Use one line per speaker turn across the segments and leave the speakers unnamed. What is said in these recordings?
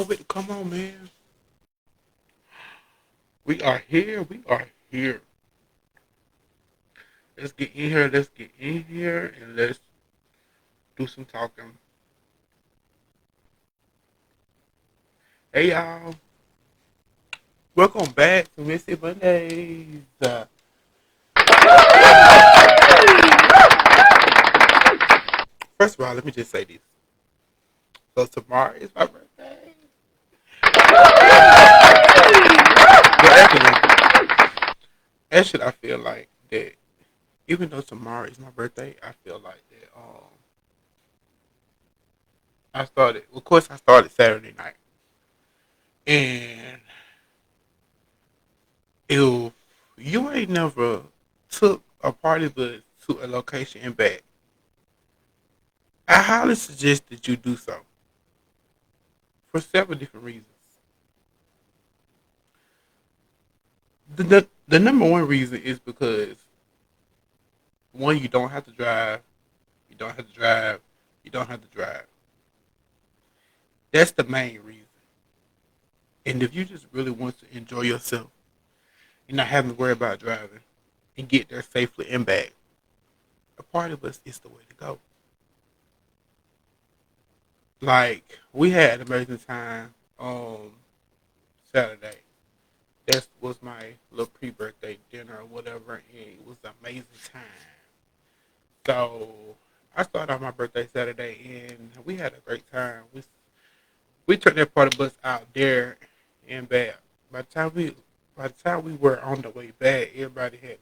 with it. Come on, man. We are here. We are here. Let's get in here. Let's get in here and let's do some talking. Hey, y'all. Welcome back to Missy Mondays. First of all, let me just say this. So tomorrow is my birthday. Well, actually, I feel like that. Even though tomorrow is my birthday, I feel like that. I started. Of course, I started Saturday night, and if you ain't never took a party bus to a location and back, I highly suggest that you do so for several different reasons. The number one reason is because one, you don't have to drive, you don't have to drive, you don't have to drive. That's the main reason. And if you just really want to enjoy yourself and not having to worry about driving and get there safely and back, a party bus is the way to go. Like we had an amazing time on Saturday. That was my little pre-birthday dinner or whatever, and it was an amazing time. So I started on my birthday Saturday, and we had a great time. We took that party bus out there and back. By the time we by the time we were on the way back, everybody had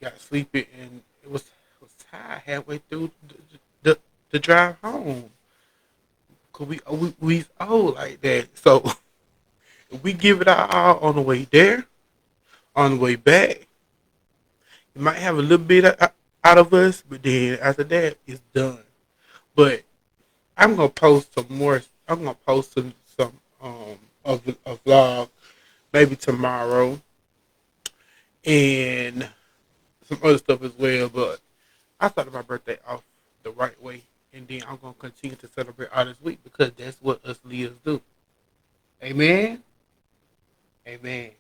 got sleepy, and it was tired halfway through the drive home. Cause we old like that, so if we give it our all on the way there, on the way back. It might have a little bit out of us, but then after that, it's done. But I'm gonna post some more. I'm gonna post some of a vlog maybe tomorrow and some other stuff as well. But I started my birthday off the right way, and then I'm gonna continue to celebrate all this week because that's what us Leos do. Amen. Amen.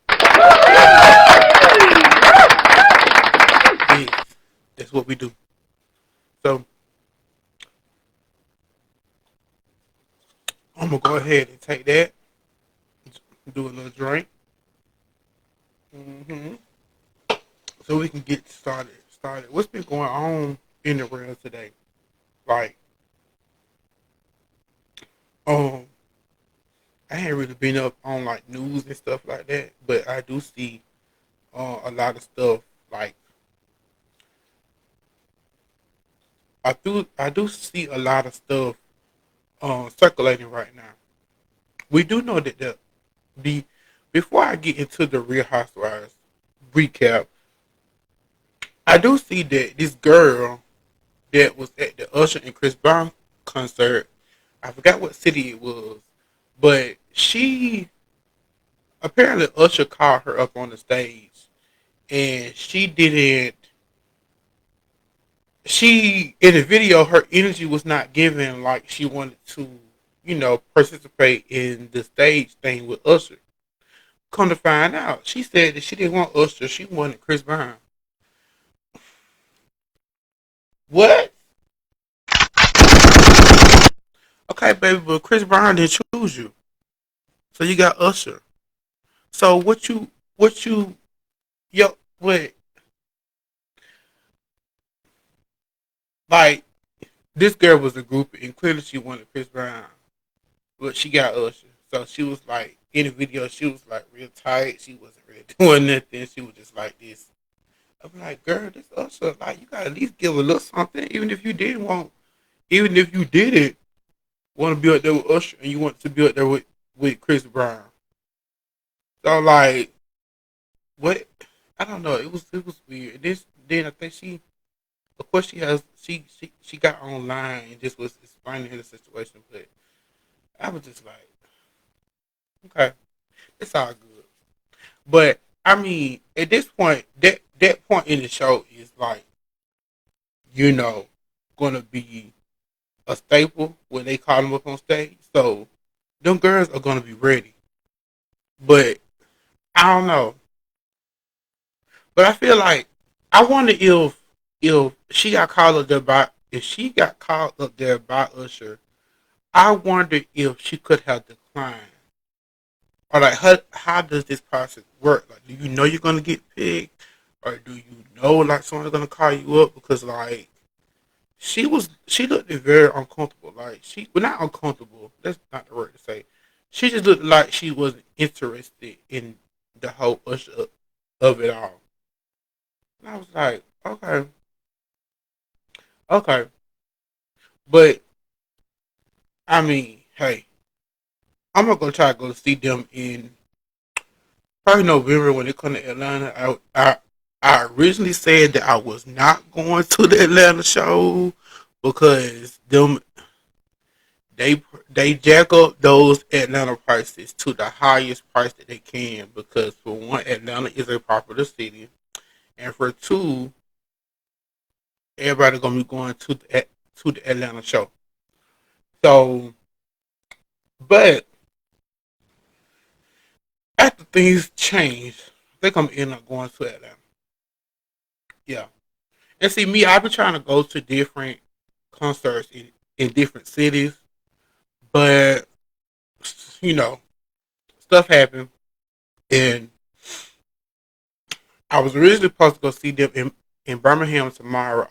Yes, that's what we do. So I'm gonna go ahead and take that, do a little drink, hmm so we can get started. What's been going on in the world today? Like, um, I ain't really been up on like news and stuff like that, but I do see a lot of stuff. Like, I do see a lot of stuff circulating right now. We do know that the before I get into the Real Housewives recap, I do see that this girl that was at the Usher and Chris Brown concert, I forgot what city it was, but she apparently Usher called her up on the stage and she didn't. She in the video, her energy was not given like she wanted to, participate in the stage thing with Usher. Come to find out, she said that she didn't want Usher, she wanted Chris Brown. What? Okay, baby, but Chris Brown didn't choose you, so you got Usher. So yo, wait, like this girl was a groupie, and clearly she wanted Chris Brown, but she got Usher. So she was like in the video, she was like real tight. She wasn't really doing nothing. She was just like this. I'm like, girl, this Usher, like you gotta at least give a little something, even if you didn't want to be up there with Usher, and you want to be up there with Chris Brown. So like, what? I don't know. It was weird. This then I think of course she got online and just was explaining the situation, but I was just like, okay, it's all good. But I mean, at this point, that point in the show is like, you know, gonna be a staple when they call him up on stage. So them girls are gonna be ready. But I don't know. But I feel like I wonder if she got called up there by if she got called up there by Usher. I wonder if she could have declined. Or like how does this process work? Like, do you know you're gonna get picked, or do you know like someone's gonna call you up? Because like she looked very uncomfortable. Like well, not uncomfortable. That's not the word to say. She just looked like she wasn't interested in the whole Usher of it all. And I was like, okay, okay, but I mean, hey, I'm not gonna try to go see them in probably November when they come to Atlanta. I originally said that I was not going to the Atlanta show because they they jack up those Atlanta prices to the highest price that they can because for one, Atlanta is a popular city, and for two, everybody gonna be going to the Atlanta show. So, but after things change, they come end up going to Atlanta. Yeah. And see me, I've been trying to go to different concerts in different cities, but you know, stuff happened, and I was originally supposed to go see them in Birmingham tomorrow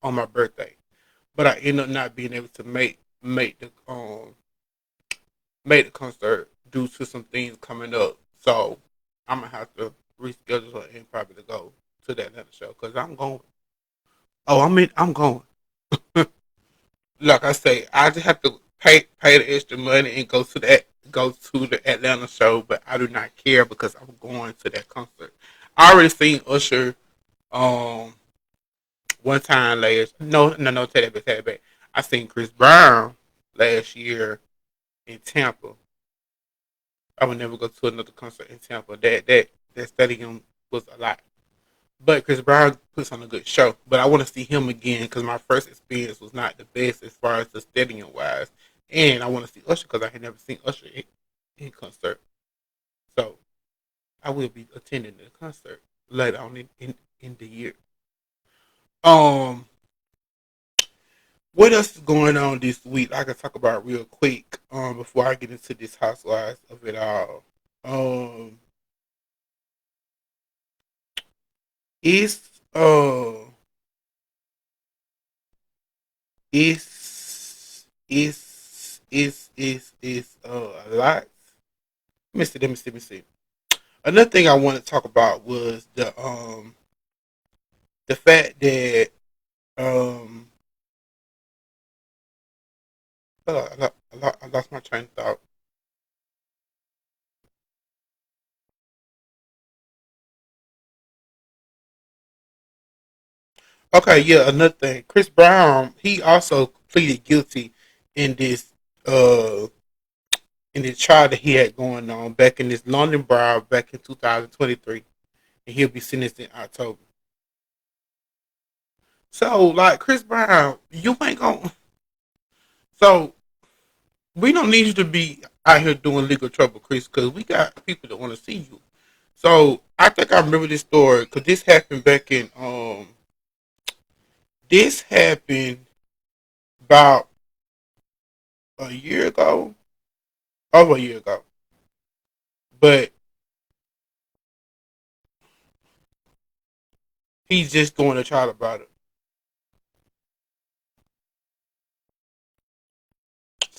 on my birthday, but I ended up not being able to make the concert due to some things coming up. So I'm gonna have to reschedule and probably to go to that Atlanta show because I'm going. Oh, I'm going. Like I say, I just have to pay the extra money and go to the Atlanta show, but I do not care because I'm going to that concert. I already seen Usher um one time last no take that back. I seen Chris Brown last year in Tampa. I would never go to another concert in Tampa. That stadium was a lot. But Chris Brown puts on a good show. But I want to see him again because my first experience was not the best as far as the stadium wise. And I want to see Usher because I had never seen Usher in concert. So I will be attending the concert later on in the year. Um, what else is going on this week? I can talk about real quick. Before I get into this housewives of it all. Um, it's it's a lot. Let me see. Another thing I want to talk about was the fact that um I lost my train of thought. Okay, yeah, another thing. Chris Brown, he also pleaded guilty in this uh in the trial that he had going on back in this London bar back in 2023, and he'll be sentenced in October. So, like Chris Brown, you ain't gonna. So we don't need you to be out here doing legal trouble, Chris, because we got people that want to see you. So I think I remember this story because this happened back in this happened about a year ago, over a year ago, but he's just going to trial about it.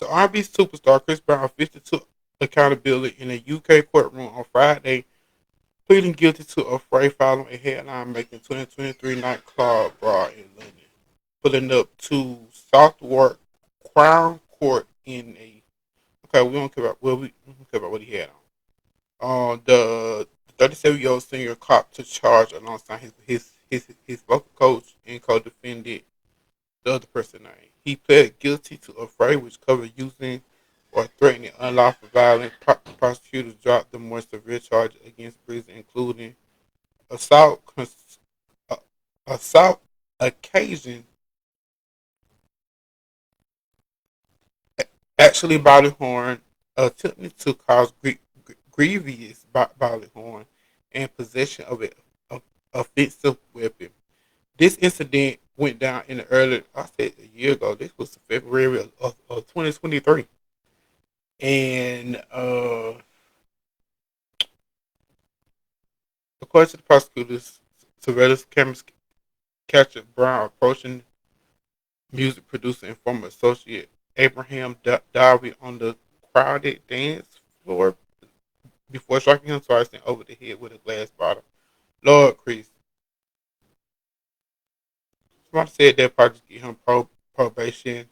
So R&B superstar Chris Brown officially took accountability in a UK courtroom on Friday, pleading guilty to a fray following a headline making 2023 nightclub brawl in London, pulling up to Southwark Crown Court in a. Okay, we don't care about we don't care about what he had on. The 37-year-old senior cop to charge alongside his local coach and co-defendant the other person's name. He pled guilty to a fray which covered using or threatening unlawful violence. Prosecutors dropped the more severe charges against prison, including assault, uh, assault, occasion, actually body harm, attempting to cause grievous bodily harm and possession of an offensive weapon. This incident went down in the early, I said a year ago. This was February of 2023. And according to the prosecutors, surveillance cameras captured Brown approaching music producer and former associate Abraham Darby on the crowded dance floor before striking him twice and over the head with a glass bottle. Lord Chris. Somebody said that probably just get him probation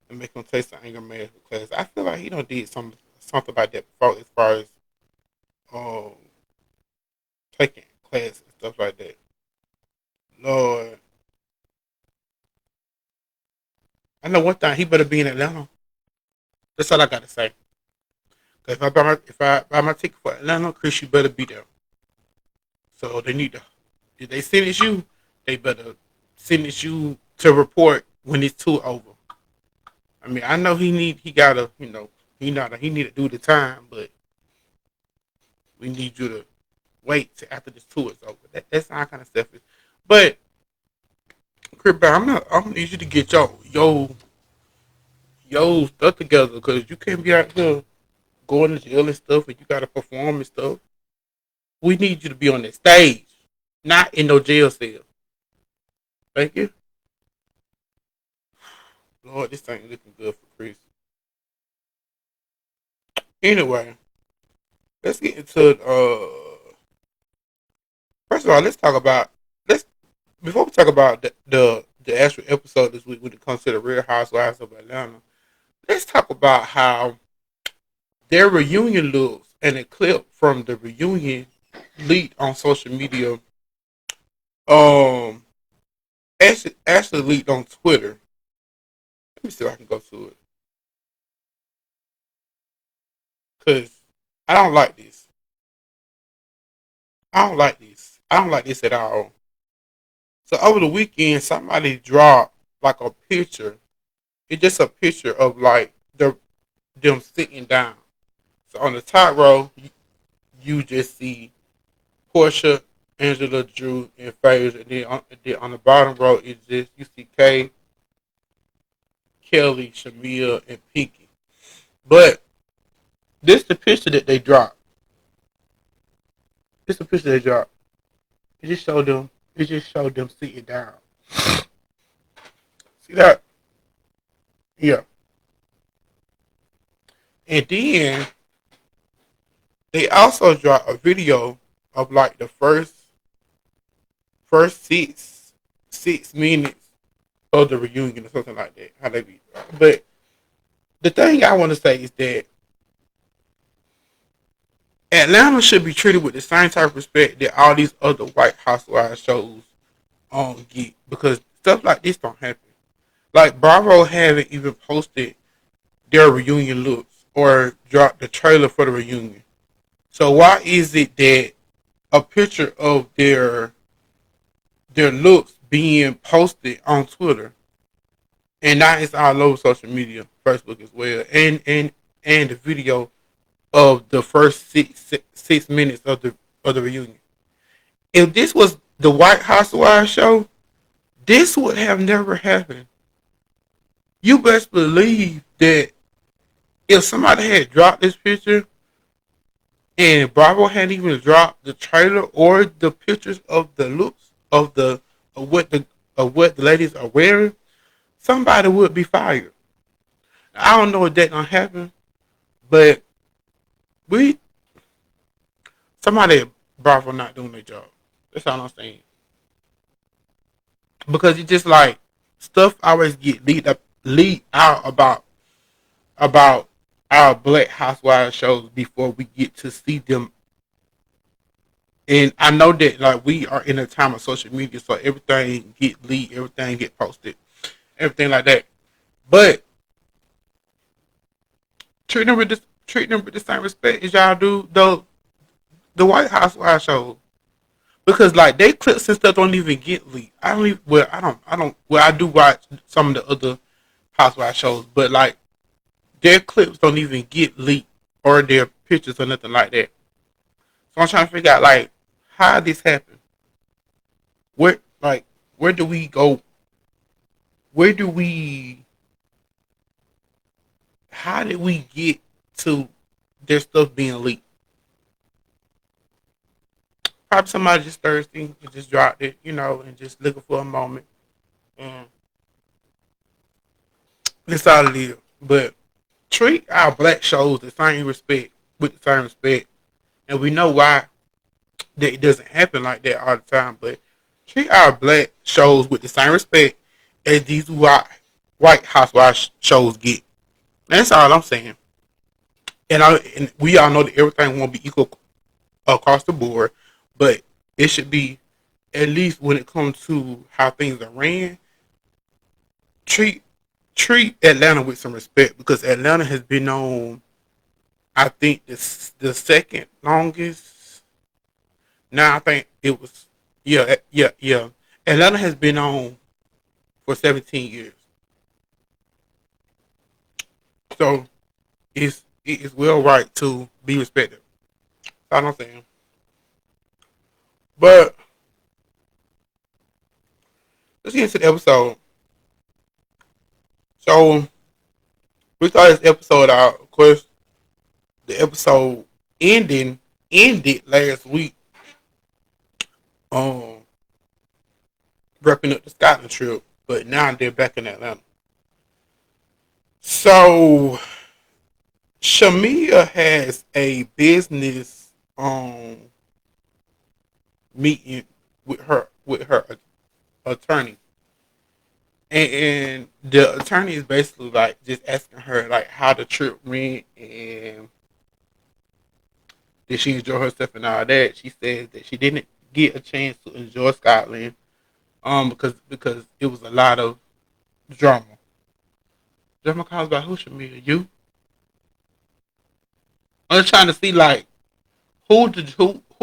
and make him take some anger management class. I feel like he done did something like that before as far as um taking class and stuff like that. Lord. I know one thing, he better be in Atlanta. That's all I gotta say. Cause if I buy my ticket for Atlanta, Chris, you better be there. So they need to, if they sentence you, they better sentence you to report when it's too over. I mean, I know he gotta, he need to do the time, but we need you to wait till after this tour is over. That's not kind of selfish. But Chris, I'm gonna need you to get your stuff together because you can't be out here going to jail and stuff, and you gotta perform and stuff. We need you to be on the stage, not in no jail cell. Thank you. Lord, this ain't looking good for Chris. Anyway, let's get into first of all, let's before we talk about the actual episode this week when it comes to the Real Housewives of Atlanta. Let's talk about how their reunion looks and a clip from the reunion leaked on social media. Um, actually leaked on Twitter. Let me see if I can go to it because I don't like this. I don't like this. I don't like this at all. So over the weekend, somebody dropped like a picture. It's just a picture of like them sitting down. So on the top row, you just see Portia, Angela, Drew, and Faze, and then on the bottom row is just you see Kay, Kelly, Shamea, and Pinky. But this the picture that they dropped. This the picture they dropped. It just showed them. It just showed them sitting down. See that? Yeah. And then they also dropped a video of like the first six minutes of the reunion or something like that. How they be. But the thing I want to say is that Atlanta should be treated with the same type of respect that all these other White Housewives shows get because stuff like this don't happen. Like Bravo haven't even posted their reunion looks or dropped the trailer for the reunion. So why is it that a picture of their looks being posted on Twitter and now it's all over social media, Facebook as well, and the video of the first six minutes of the reunion. If this was the White Housewives show, this would have never happened. You best believe that if somebody had dropped this picture and Bravo hadn't even dropped the trailer or the pictures of the looks of what the ladies are wearing, somebody would be fired. I don't know if that gonna happen, but we somebody at Bravo not doing their job. That's all I'm saying. Because it's just like stuff always get leaked out about our Black Housewives shows before we get to see them. And I know that like we are in a time of social media, so everything get leaked, everything get posted, everything like that. But treat them with the same respect as y'all do the White Housewives shows. Because like they clips and stuff don't even get leaked. I don't even well I do watch some of the other Housewives shows, but like their clips don't even get leaked or their pictures or nothing like that. So I'm trying to figure out like how this happened. Where like where do we go? Where do we? How did we get to their stuff being leaked? Probably somebody just thirsty and just dropped it, and just looking for a moment. And that's all it is. But treat our black shows the same respect with the same respect, and we know why that it doesn't happen like that all the time. But treat our black shows with the same respect as these white housewives shows get. That's all I'm saying. And we all know that everything won't be equal across the board, but it should be at least when it comes to how things are ran. Treat treat Atlanta with some respect because Atlanta has been on. I think the second longest. Now I think it was yeah. Atlanta has been on for 17 years, so it is well right to be respected. That's all I'm saying. But let's get into the episode. So we started this episode out. Of course, the episode ended last week. Um, wrapping up the Scotland trip, but now they're back in Atlanta. So Shamea has a business meeting with her attorney, and the attorney is basically like just asking her like how the trip went and did she enjoy herself and all that. She says that she didn't get a chance to enjoy Scotland because it was a lot of drama. Drama caused by who, Shamea? You? I'm just trying to see like who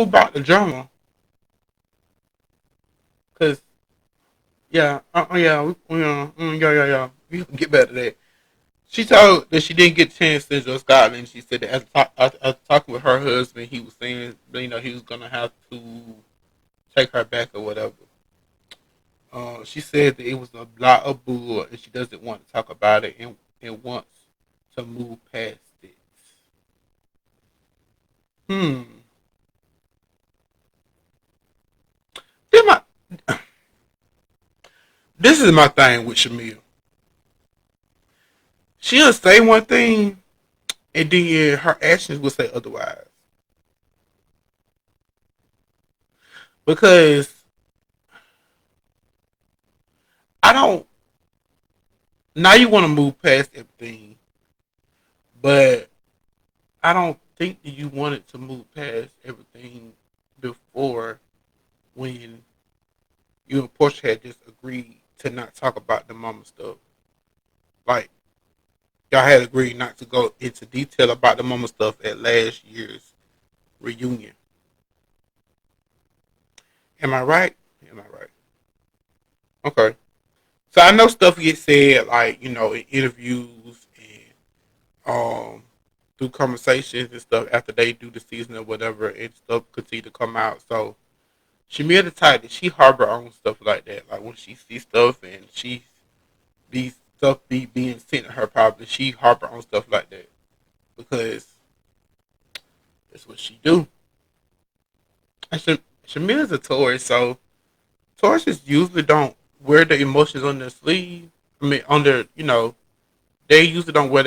brought the drama. Cause yeah, yeah. We can get back to that. She told that she didn't get a chance to enjoy Scotland. She said that after talking with her husband, he was saying he was gonna have to take her back or whatever. She said that it was a lot of bull and she doesn't want to talk about it and wants to move past it. Hmm. This, my, this is my thing with Shamil. She'll say one thing and then her actions will say otherwise. Because I don't. Now you want to move past everything, but I don't think that you wanted to move past everything before when you and Portia had just agreed to not talk about the mama stuff. Like y'all had agreed not to go into detail about the mama stuff at last year's reunion. Am I right? Am I right? Okay. So I know stuff gets said like in interviews and through conversations and stuff after they do the season or whatever, and stuff continue to come out. So she made the type that she harbor on stuff like that. Like when she sees stuff and she be stuff be being sent to her, probably she harbor on stuff like that because that's what she do. And Shamila's a Taurus, so Tauruses usually don't wear the emotions on their sleeve. I mean, on their they usually don't wear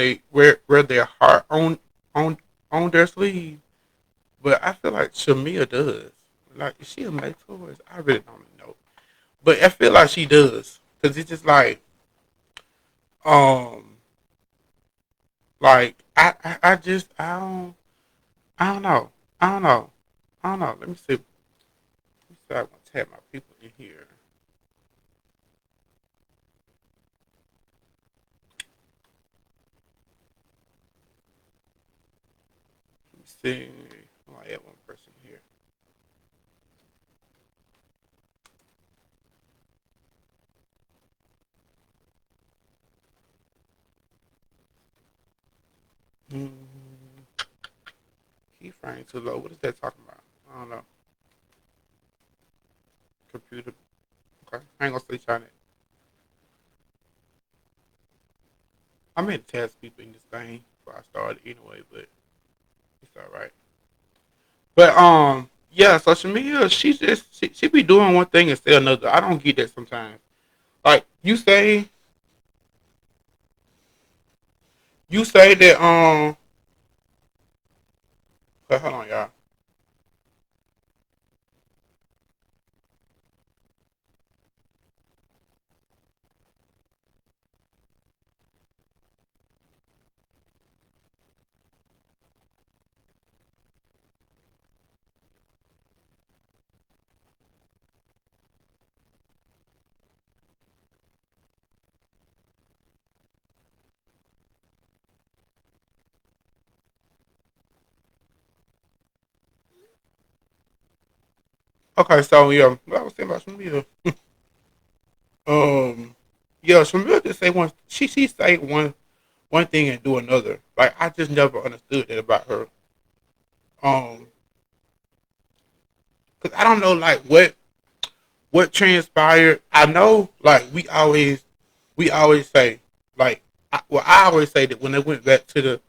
their heart on their sleeve. But I feel like Shamia does. Like, is she a May Taurus? I really don't know. But I feel like she does. Because it's just um, I just, I don't know. I don't know. I don't know. Let me see. Let me see. I want to have my people in here. Let me see. Oh, I have one person here. Hmm. frame too low. What is that talking about? I don't know. Computer. Okay. I ain't gonna say trying it. I meant to test people in this thing before I started anyway, but it's alright. But yeah, social media, she be doing one thing and say another. I don't get that sometimes. Like you say that okay, hold on y'all. Okay, so yeah, what I was saying about social media. Um yeah, social media just say one she say one thing and do another. Like I just never understood that about her. Um, cause I don't know like what transpired. I know like we always say like I always say that when they went back to the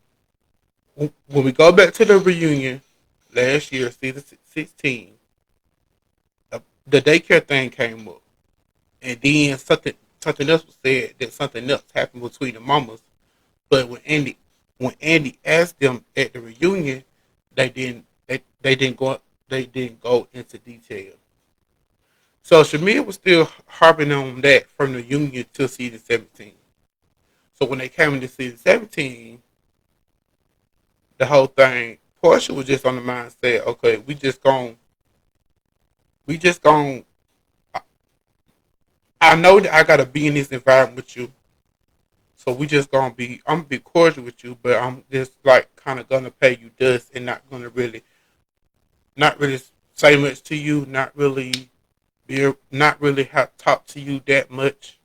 when we go back to the reunion last year, season 16, the daycare thing came up, and then something else was said that something else happened between the mamas. But when Andy asked them at the reunion, they didn't go into detail. So Shamea was still harping on that from the union to season 17. So when they came into season 17, the whole thing, Portia was just on the mindset, okay, we just gon' I know that I gotta be in this environment with you. So we just I'm gonna be cordial with you, but I'm just like kind of gonna pay you dust and not really say much to you, not really have talk to you that much.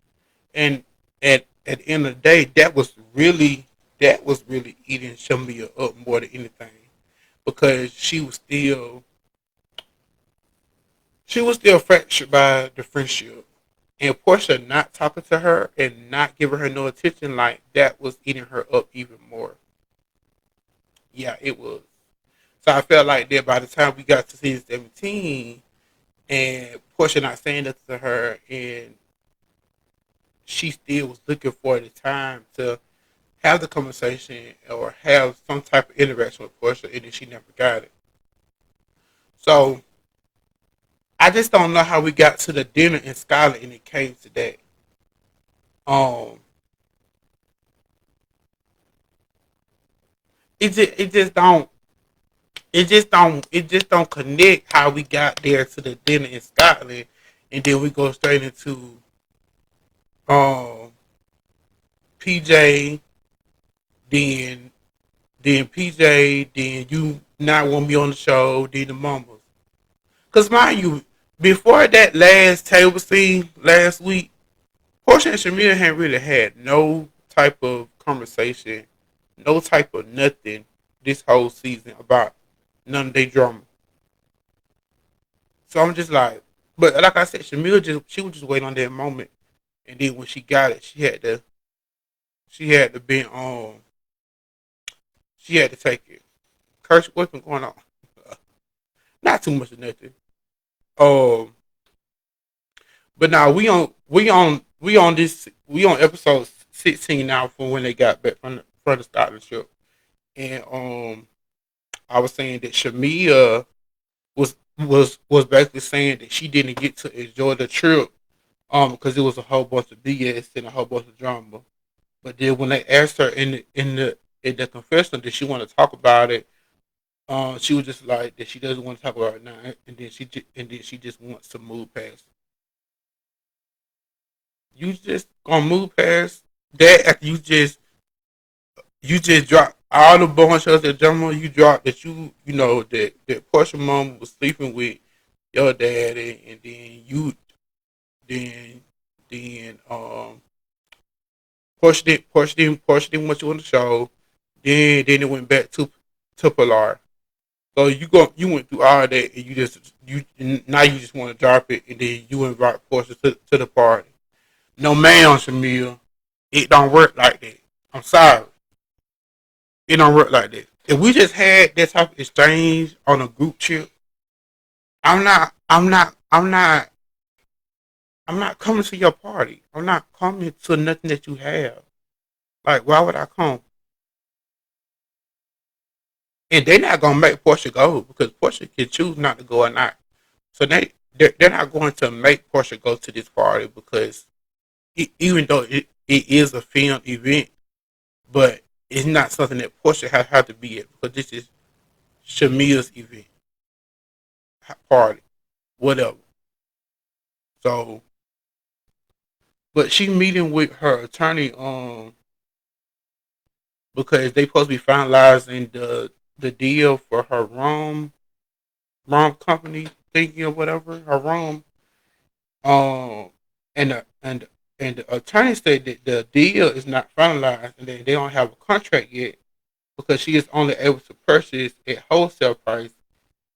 And at the end of the day, that was really eating Shamia up more than anything because she was still fractured by the friendship. And Portia not talking to her and not giving her no attention, like that was eating her up even more. Yeah, it was. So I felt like that by the time we got to season 17 and Portia not saying nothing to her and she still was looking for the time to have the conversation or have some type of interaction with Portia and then she never got it. So I just don't know how we got to the dinner in Skyland and it came to that. Um, it just don't connect how we got there to the dinner in Scotland, and then we go straight into um PJ, then PJ, then you not want me on the show, then the mamas. Cause mind you, before that last table scene last week, Portia and Shamir hadn't really had no type of conversation, no type of nothing this whole season about none of their drama. So I'm just like, but like I said, Shamil she was just waiting on that moment, and then when she got it, she had to be she had to take it. Kirsch, what's been going on? Not too much of nothing. Um, but now we on episode 16 now from when they got back from the Scotland trip, and I was saying that Shamia was basically saying that she didn't get to enjoy the trip because it was a whole bunch of BS and a whole bunch of drama. But then when they asked her in the confessional, did she want to talk about it? She was just like that she doesn't want to talk about it now, and then she just wants to move past it. You just gonna move past that after you just drop all the bombshells that drama you dropped that you know that Portia mom was sleeping with your daddy, and then then Portia didn't want you on the show. Then it went back to Pilar. So you went through all that, and you now you just want to drop it, and then you invite Portia to the party. No, ma'am, Shamea, it don't work like that. I'm sorry, it don't work like that. If we just had that type of exchange on a group trip, I'm not coming to your party. I'm not coming to nothing that you have. Like, why would I come? And they're not gonna make Portia go because Portia can choose not to go or not. So they're not going to make Portia go to this party because even though it is a film event, but it's not something that Portia have to be at because this is Shamea's event party, whatever. So, but she meeting with her attorney because they supposed to be finalizing the deal for her rum company thinking or whatever her rum and the attorney said that the deal is not finalized and that they don't have a contract yet because she is only able to purchase at wholesale price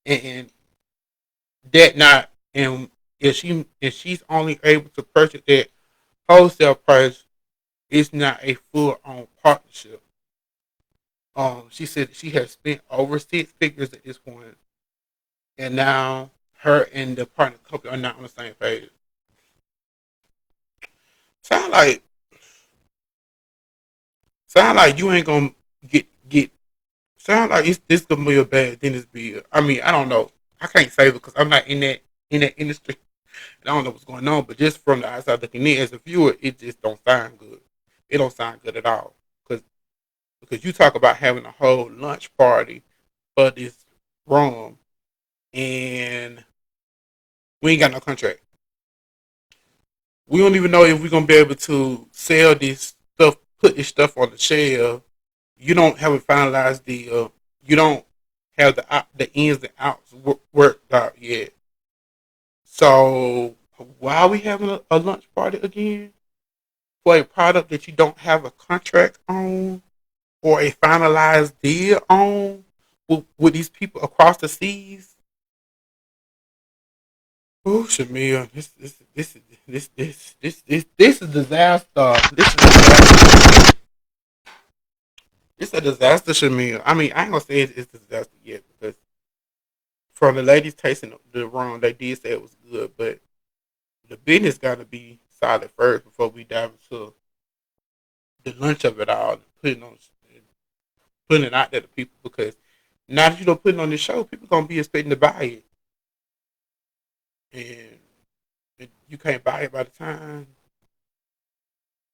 and that not and if she's only able to purchase at wholesale price, it's not a full on partnership. She said she has spent over six figures at this point, and now her and the partner couple are not on the same page. Sound like sound like you ain't gonna get. Sound like this gonna be a bad dentist bill. I mean, I don't know. I can't say because I'm not in that industry. I don't know what's going on, but just from the outside looking in as a viewer, it just don't sound good. It don't sound good at all because you talk about having a whole lunch party for this room and we ain't got no contract. We don't even know if we're gonna be able to sell this stuff, put this stuff on the shelf. You don't have a finalized deal. You don't have the ins and outs worked out yet. So why are we having a lunch party again for a product that you don't have a contract on or a finalized deal on with these people across the seas? Oh, Shamia, this is disaster. This is disaster. It's a disaster, Shamia. I mean, I ain't gonna say it's a disaster yet because from the ladies tasting the rum, they did say it was good, but the business got to be solid first before we dive into the lunch of it all, putting it out there to people because now that you don't put it on the show, people gonna be expecting to buy it, and you can't buy it by the time.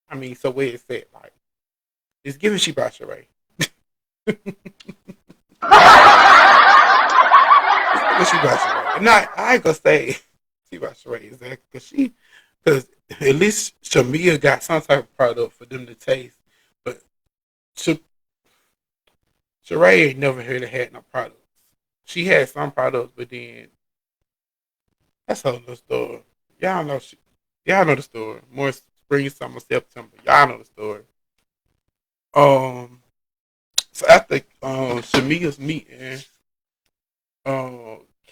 I mean, so where it's at, like it's giving she by Sheree. It's giving she by Sheree. And I ain't gonna say she by Sheree exactly because at least Shamea got some type of product for them to taste, but Sh- Sheree ain't never really had no products. She had some products, but then that's a whole other story. Y'all know y'all know the story. More spring, summer, September. Y'all know the story. Um, so after Shamea's meeting,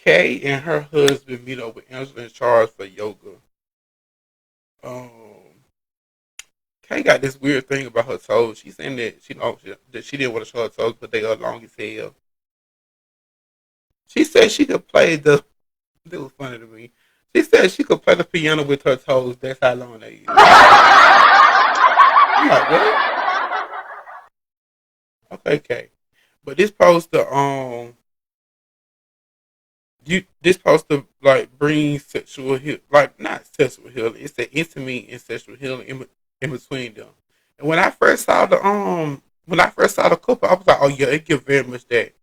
Kay and her husband meet up with Angela and Charles for yoga. Um, Kay got this weird thing about her toes. She's saying that that she didn't want to show her toes, but they are long as hell. She said she could play the. It was funny to me. She said she could play the piano with her toes. That's how long they is. I'm like, what? Okay, Kay. But this supposed to this supposed to like bring sexual heal like not sexual healing. It's the intimate and sexual healing in between them. And when I first saw the couple, I was like, oh yeah, it gives very much that.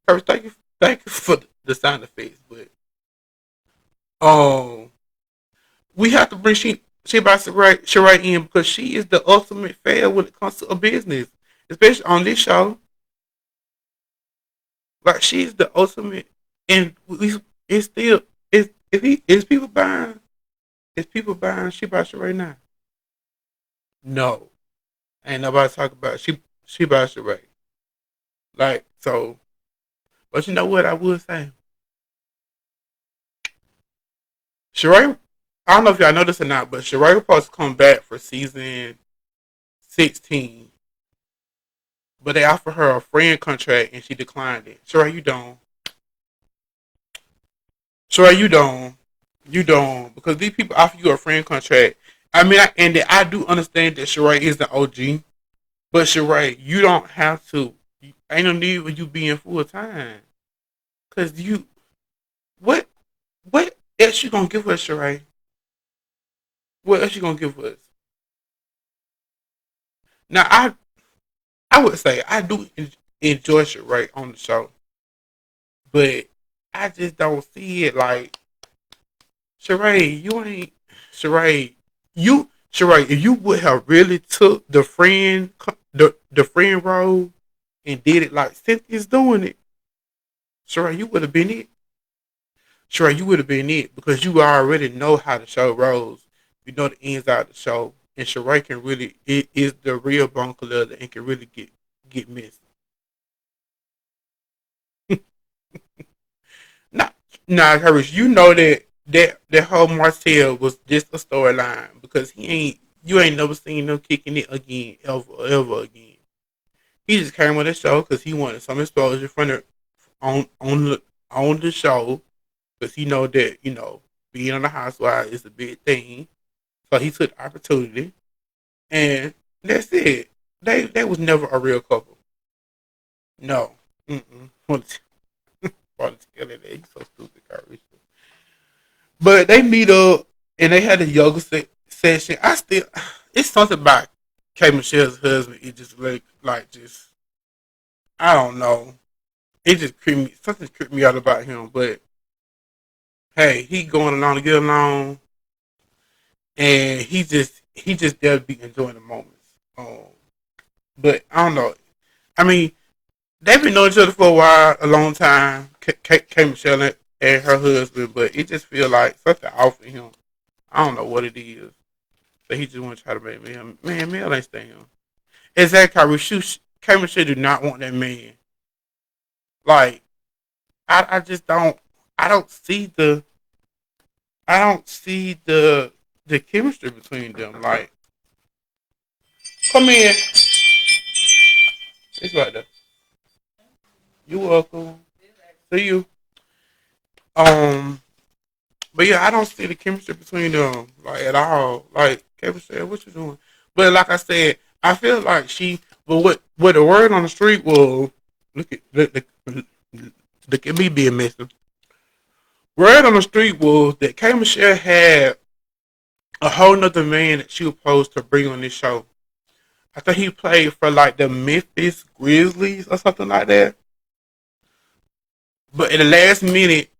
First, thank you for the sound effects, but um, we have to bring she about to write she right in because she is the ultimate fail when it comes to a business, especially on this show. Like she's the ultimate, and we it's still if he is people buying she buys it right now. No, ain't nobody talk about she buys it right. Like so, But you know what I would say? Sheree, I don't know if y'all know this or not, but Sheree was supposed to come back for season 16, but they offered her a friend contract and she declined it. Sheree, you don't. Sheree, you don't. You don't. Because these people offer you a friend contract. I mean, I do understand that Sheree is the OG, but Sheree, you don't have to. Ain't no need for you being full time. Cause what what else you gonna give us, Sheree? What else you gonna give us? Now I would say I do enjoy Sheree on the show, but I just don't see it like Sheree. You ain't Sheree. Sheree. If you would have really took the friend role and did it like Cynthia's doing it, Sheree, you would have been it. Sure, you would have been it because you already know how the show rolls. You know the ins out of the show, and Sheree can really it is the real bone collector and can really get messy. Nah, nah, Harris, you know that whole Martell was just a storyline because you ain't never seen him kicking it again ever again. He just came on the show because he wanted some exposure from the on the show because he know that being on the housewife is a big thing. So he took the opportunity, and that's it. They was never a real couple. No. Mm-mm. Want to tell that he's so stupid, Kyrie. But they meet up and they had a yoga session. It's something about K Michelle's husband. It just like just I don't know. It just something creeped me out about him. But hey, he going along to get along, and he just there to be enjoying the moments. But I don't know. I mean, they've been knowing each other for a while, a long time. K Michelle and her husband, but it just feel like something off in him. I don't know what it is. But he just want to try to make me him. Man, Mel ain't staying him. Exactly, K Michelle do not want that man. Like, I just don't. I don't see the. I don't see the chemistry between them. Like, come in. It's right there. You welcome. See you. Um, but yeah, I don't see the chemistry between them like at all. Like Kevin said, "What you doing?" But like I said, I feel like But what the word on the street was, look at me being messy. Word on the street was that K Michelle had a whole nother man that she was supposed to bring on this show. I think he played for like the Memphis Grizzlies or something like that. But in the last minute,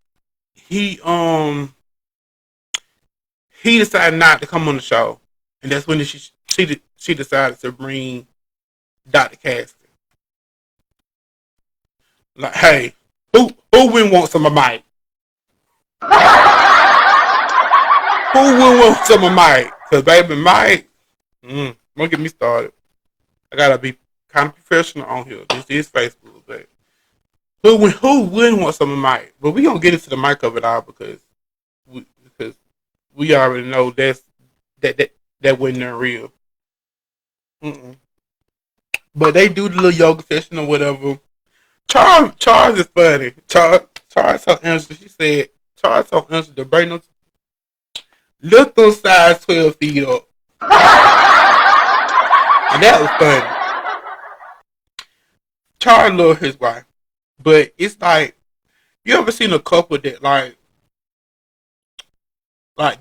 he um he decided not to come on the show, and that's when she decided to bring Dr. Caston. Like, hey, who wouldn't want some of Mike? Who wouldn't want some of Mike? Cause baby Mike, don't get me started. I gotta be kind of professional on here. This is Facebook, but who wouldn't want some of Mike? But we gonna get into the Mike of it all because we already know that wasn't real. Mm-mm. But they do the little yoga session or whatever. Charles is funny. Charles told Angela, she said, Charles told Angela to bring them lift those size 12 feet up. And that was funny. Charles loved his wife. But it's like, you ever seen a couple that like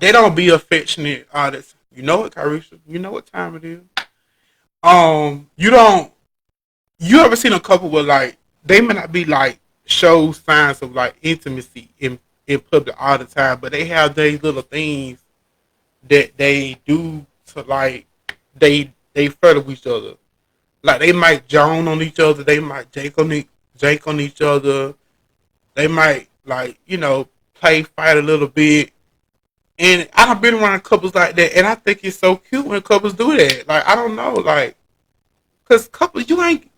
they don't be affectionate artists. You know what, Carisha? You know what time it is. You don't. You ever seen a couple where like they may not be like show signs of like intimacy in public all the time, but they have these little things that they do to like they flirt with each other. Like they might Joan on each other, they might Jake on each other. They might like play fight a little bit. And I've been around couples like that, and I think it's so cute when couples do that. Like I don't know, like, cause couples you ain't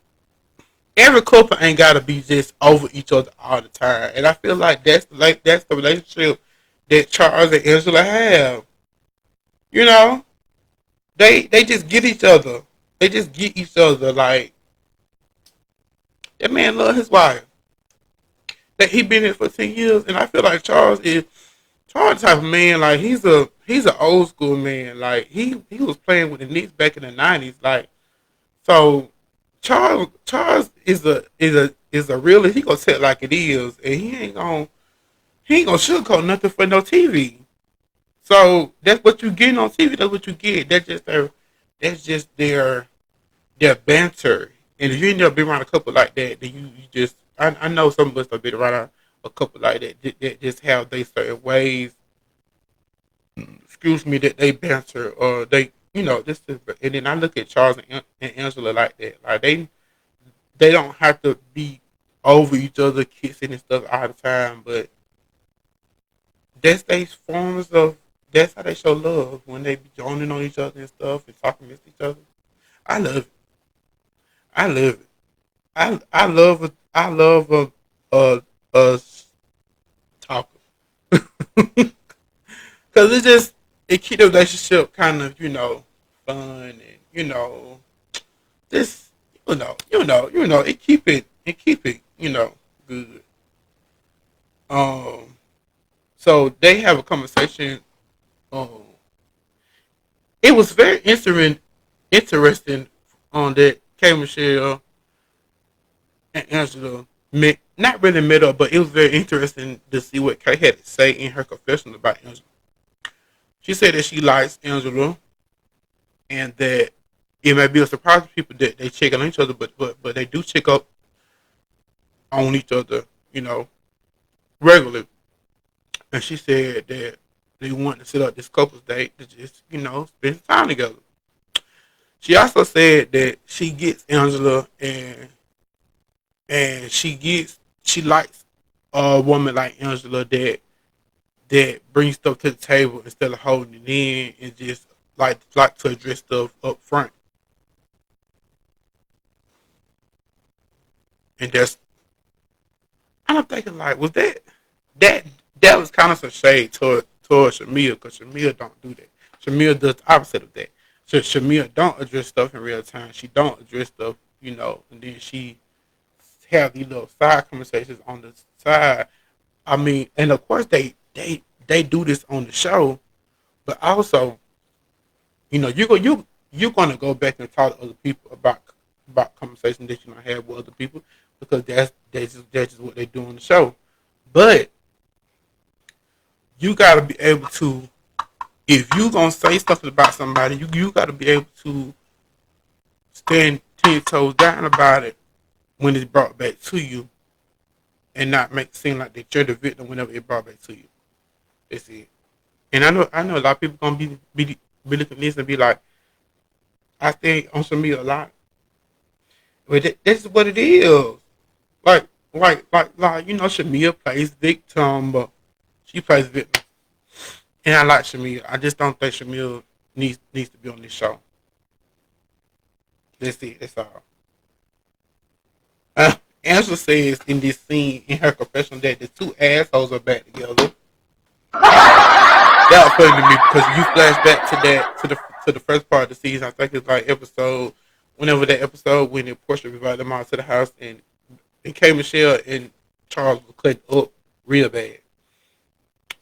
every couple ain't gotta be just over each other all the time, and I feel like that's the relationship that Charles and Angela have. You know, they just get each other. They just get each other. Like that man love his wife. That he been in for 10 years, and I feel like Charles type of man. Like he's an old school man. Like he was playing with the Knicks back in the '90s. Like so, Charles is a realist. He gonna say it like it is, and he ain't gonna sugarcoat nothing for no TV. So that's what you get on TV. That's what you get. That's just their banter. And if you end up being around a couple like that, then you just I know some of us have been around a couple like that just have they certain ways. Excuse me, that they banter or they this is, and then I look at Charles and Angela like that. Like they don't have to be over each other, kissing and stuff all the time, but that's they forms of that's how they show love when they be joining on each other and stuff and talking with each other. I love it. I love it. I love a talker because it keep the relationship kind of fun and just it keep it good. Um, so they have a conversation. Um, it was very interesting on that K Michelle and Angela not really met up, but it was very interesting to see what Kay had to say in her confession about Angela. She said that she likes Angela and that it may be a surprise to people that they check on each other, but they do check up on each other, regularly. And she said that they want to set up this couple's date to just, spend time together. She also said that she gets Angela and she likes a woman like Angela that brings stuff to the table instead of holding it in and just like to address stuff up front. And I'm thinking like that that was kind of some shade toward Shamea because Shamea don't do that. Shamea does the opposite of that. So Shamea don't address stuff in real time. She don't address stuff, and then she have these little side conversations on the side. I mean, and of course they do this on the show, but also, you're gonna go back and talk to other people about conversations that you don't have with other people because that's just what they do on the show. But you gotta be able to, if you gonna say something about somebody, you gotta be able to stand 10 toes down about it when it's brought back to you, and not make it seem like that you're the victim whenever it's brought back to you. That's it. And I know a lot of people gonna be looking at this and be like, I think on some media a lot, but that's what it is. Shamea plays victim, but she plays victim, and I like Shamea. I just don't think Shamea needs to be on this show. That's it. That's all. Angela says in this scene in her confession that the two assholes are back together. That was funny to me because you flash back to that to the first part of the season. I think it's like whenever that episode when Portia invited them out to the house and K Michelle and Charles were cut up real bad.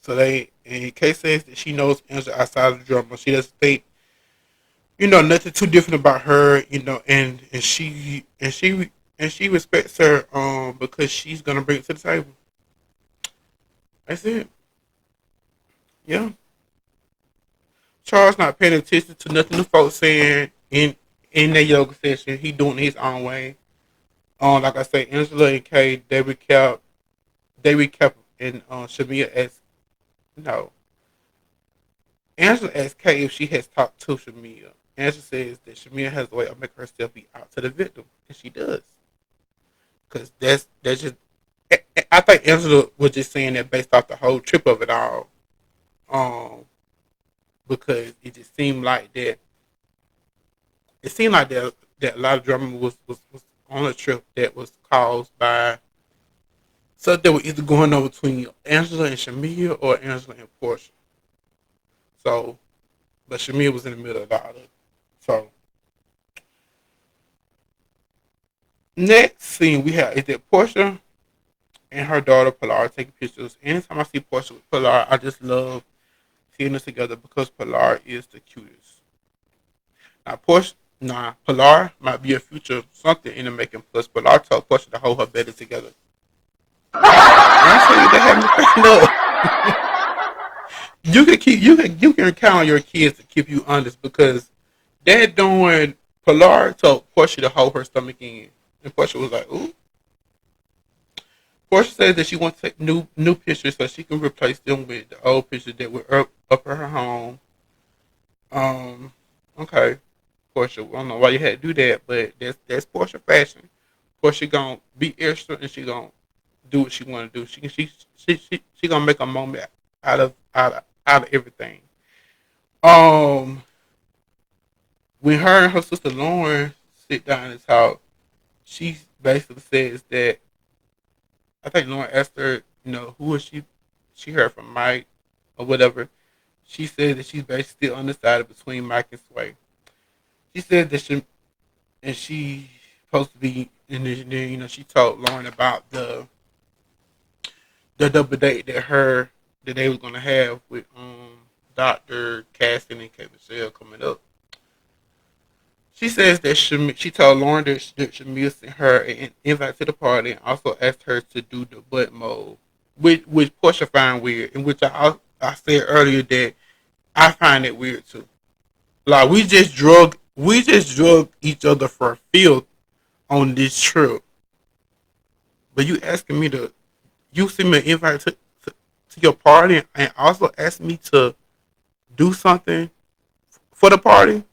So and Kay says that she knows Angela outside of the drama. She doesn't think nothing too different about her. And she respects her because she's gonna bring it to the table. That's it. Yeah. Charles not paying attention to nothing the folks saying in their yoga session. He doing it his own way. Like I say, Angela and Kay they recap and Shamea as no. Angela asked Kay if she has talked to Shamea. Angela says that Shamea has a way of making herself be out to the victim, and she does. Because that's just. I think Angela was just saying that based off the whole trip of it all. Um, because it just seemed like that. It seemed like that a lot of drama was on a trip that was caused by something that was either going on between Angela and Shamea or Angela and Portia. So, but Shamea was in the middle of all of it. So, next scene we have is that Portia and her daughter Pilar taking pictures. Anytime I see Portia with Pilar, I just love seeing us together because Pilar is the cutest. Now, Pilar might be a future something in the making. Plus, Pilar told Portia to hold her better together. I tell you, they have me cracking up. You can count on your kids to keep you honest because they're doing. Pilar told Portia to hold her stomach in, and Portia was like, "Ooh." Portia says that she wants to take new pictures so she can replace them with the old pictures that were up at her home. Um, okay, Portia. I don't know why you had to do that, but that's Portia fashion. Portia gonna be extra and she gonna do what she want to do. She gonna make a moment out of everything. Um, when her and her sister Lauren sit down and talk, she basically says that I think Lauren asked her, who is she? She heard from Mike or whatever. She said that she's basically still undecided between Mike and Sway. She said that she supposed to be, and then she told Lauren about the double date that they was gonna have with Dr. Caston and Kevin Shell coming up. She says that she told Lauren that Shamia sent her an invite to the party and also asked her to do the butt mold, which Portia find weird, and which I said earlier that I find it weird too. Like we just drug each other for filth on this trip, but you asking me to you send me an invite to your party and also ask me to do something for the party?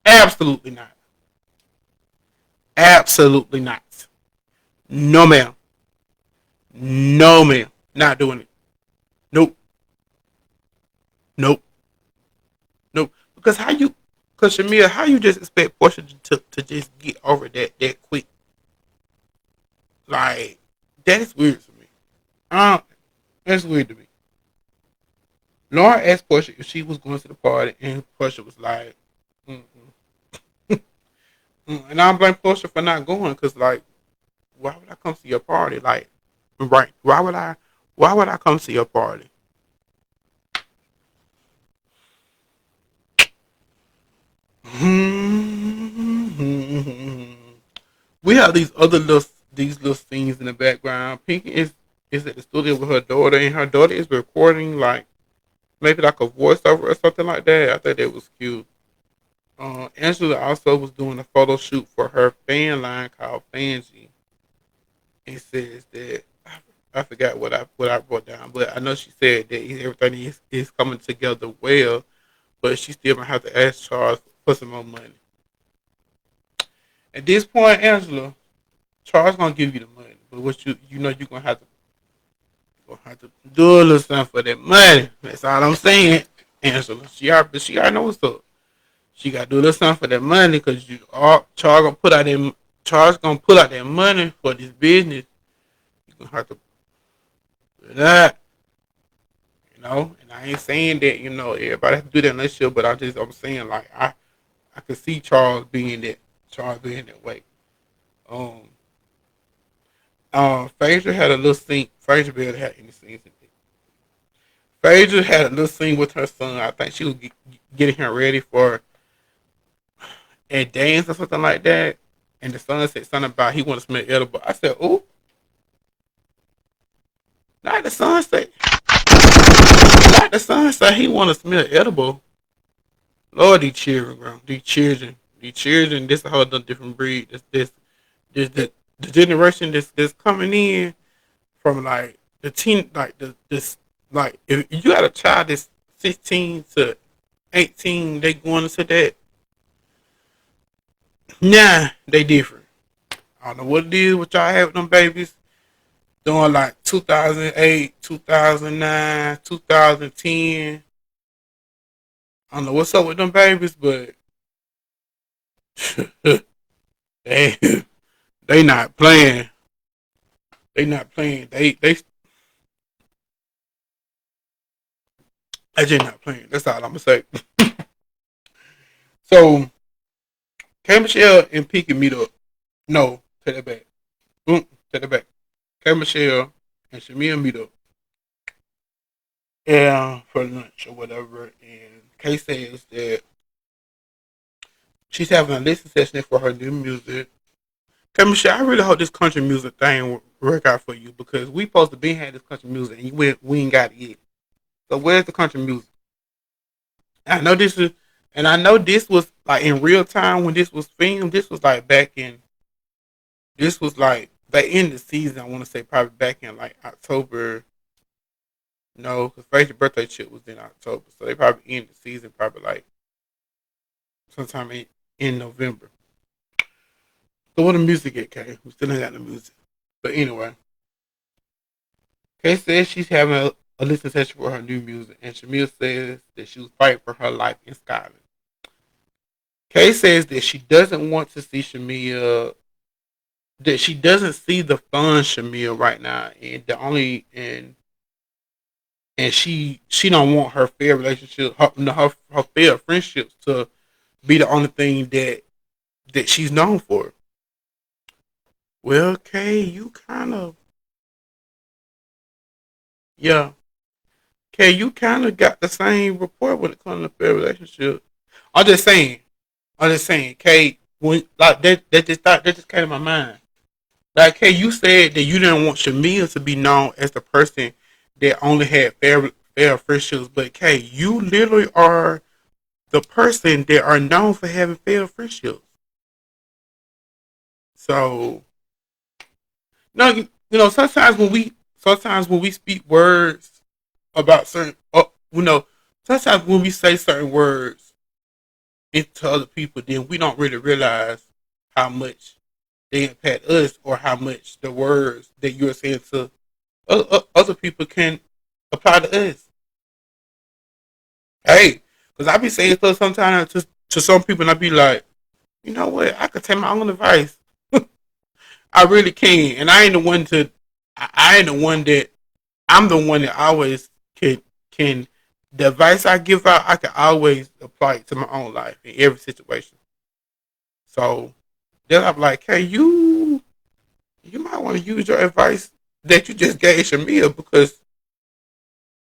Absolutely not. Absolutely not. No ma'am. No ma'am. Not doing it. Nope. Nope. Nope. Because Shamia, how you just expect Portia to just get over that quick? Like, that is weird to me. That's weird to me. Laura asked Portia if she was going to the party, and Portia was like, mm and I blame Portia for not going, because, like, why would I come to your party? Like, right? Why would I come to your party? We have these little scenes in the background. Pinky is at the studio with her daughter, and her daughter is recording like maybe like a voiceover or something like that. I thought that was cute. Angela also was doing a photo shoot for her fan line called Fangy. It says that I forgot what I wrote down, but I know she said that everything is coming together well, but she still might have to ask Charles for some more money. At this point, Angela, Charles gonna give you the money, but what you're gonna have to do a little something for that money. That's all I'm saying, Angela. She already know what's up. She got to do a little something for that money because Charles gonna put out that money for this business. You gonna have to do that, And I ain't saying that everybody has to do that next year, but I'm saying like I could see Charles being that way. Um, Phaedra had a little scene. Phaedra barely had any scenes in it. Phaedra had a little scene with her son. I think she was getting him ready for a dance or something like that. And the son said something about he want to smell edible. I said, "Ooh, not the son say, not the son say he want to smell edible." Lord, these children, bro. These children. This a whole different breed. This the generation that's coming in from like the teen, like this, like if you got a child that's 16 to 18, they going into that. Nah, they different. I don't know what it is with y'all having them babies doing like 2008, 2009, 2010. I don't know what's up with them babies, but damn, They not playing. They not playing. They just not playing. That's all I'm gonna say. So K Michelle and Pinky meet up. No, take that back. Take that back. K Michelle and Shamea meet up. Yeah, for lunch or whatever. And Kay says that she's having a listening session for her new music. Kay Michelle, I really hope this country music thing will work out for you because we supposed to be had this country music and we ain't got it yet. So where's the country music? I know this is, and I know this was like in real time when this was filmed. This was like back in, this was like they end the season. I want to say probably back in like October. No, because Fraser's birthday trip was in October, so they probably end the season probably like sometime in November. So what the music at, Kay? We still ain't got the music. But anyway, Kay says she's having a listening session for her new music, and Shamea says that she was fighting for her life in Scotland. Kay says that she doesn't want to see Shamea, that she doesn't see the fun Shamea right now, and the only and she don't want her fair relationship, her fair friendships to be the only thing that she's known for. Well, Kay, you kind of yeah, Kay, you kind of got the same report when it comes to fair relationship. I'm just saying, Kay, when like that just came to my mind. Like, Kay, you said that you didn't want Shamea to be known as the person that only had fair friendships, but Kay, you literally are the person that are known for having fair friendships. So no, sometimes when we speak words about certain, sometimes when we say certain words into other people, then we don't really realize how much they impact us or how much the words that you're saying to other people can apply to us. Hey, because I be saying stuff sometimes to some people, and I be like, you know what? I could take my own advice. I really can, and I ain't the one to. I ain't the one that. I'm the one that always can. The advice I give out, I can always apply it to my own life in every situation. So then I'm like, hey, you might want to use your advice that you just gave Shamia because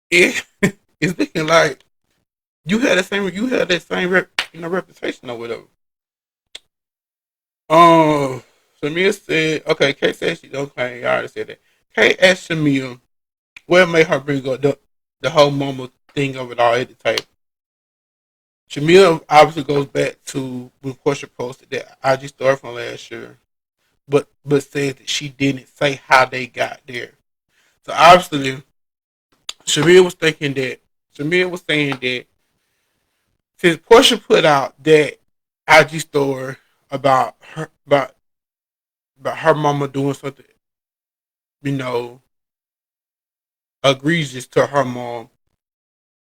it it's looking like you had that same reputation or whatever. Um, Shamia said, okay, Kate said she okay, I already said that. Kate asked Shamia what made her bring up the whole mama thing of it all at the table. Shamia obviously goes back to when Portia posted that IG story from last year, but said that she didn't say how they got there. So obviously, Shamia was saying that since Portia put out that IG story about her mama doing something, you know, egregious to her mom,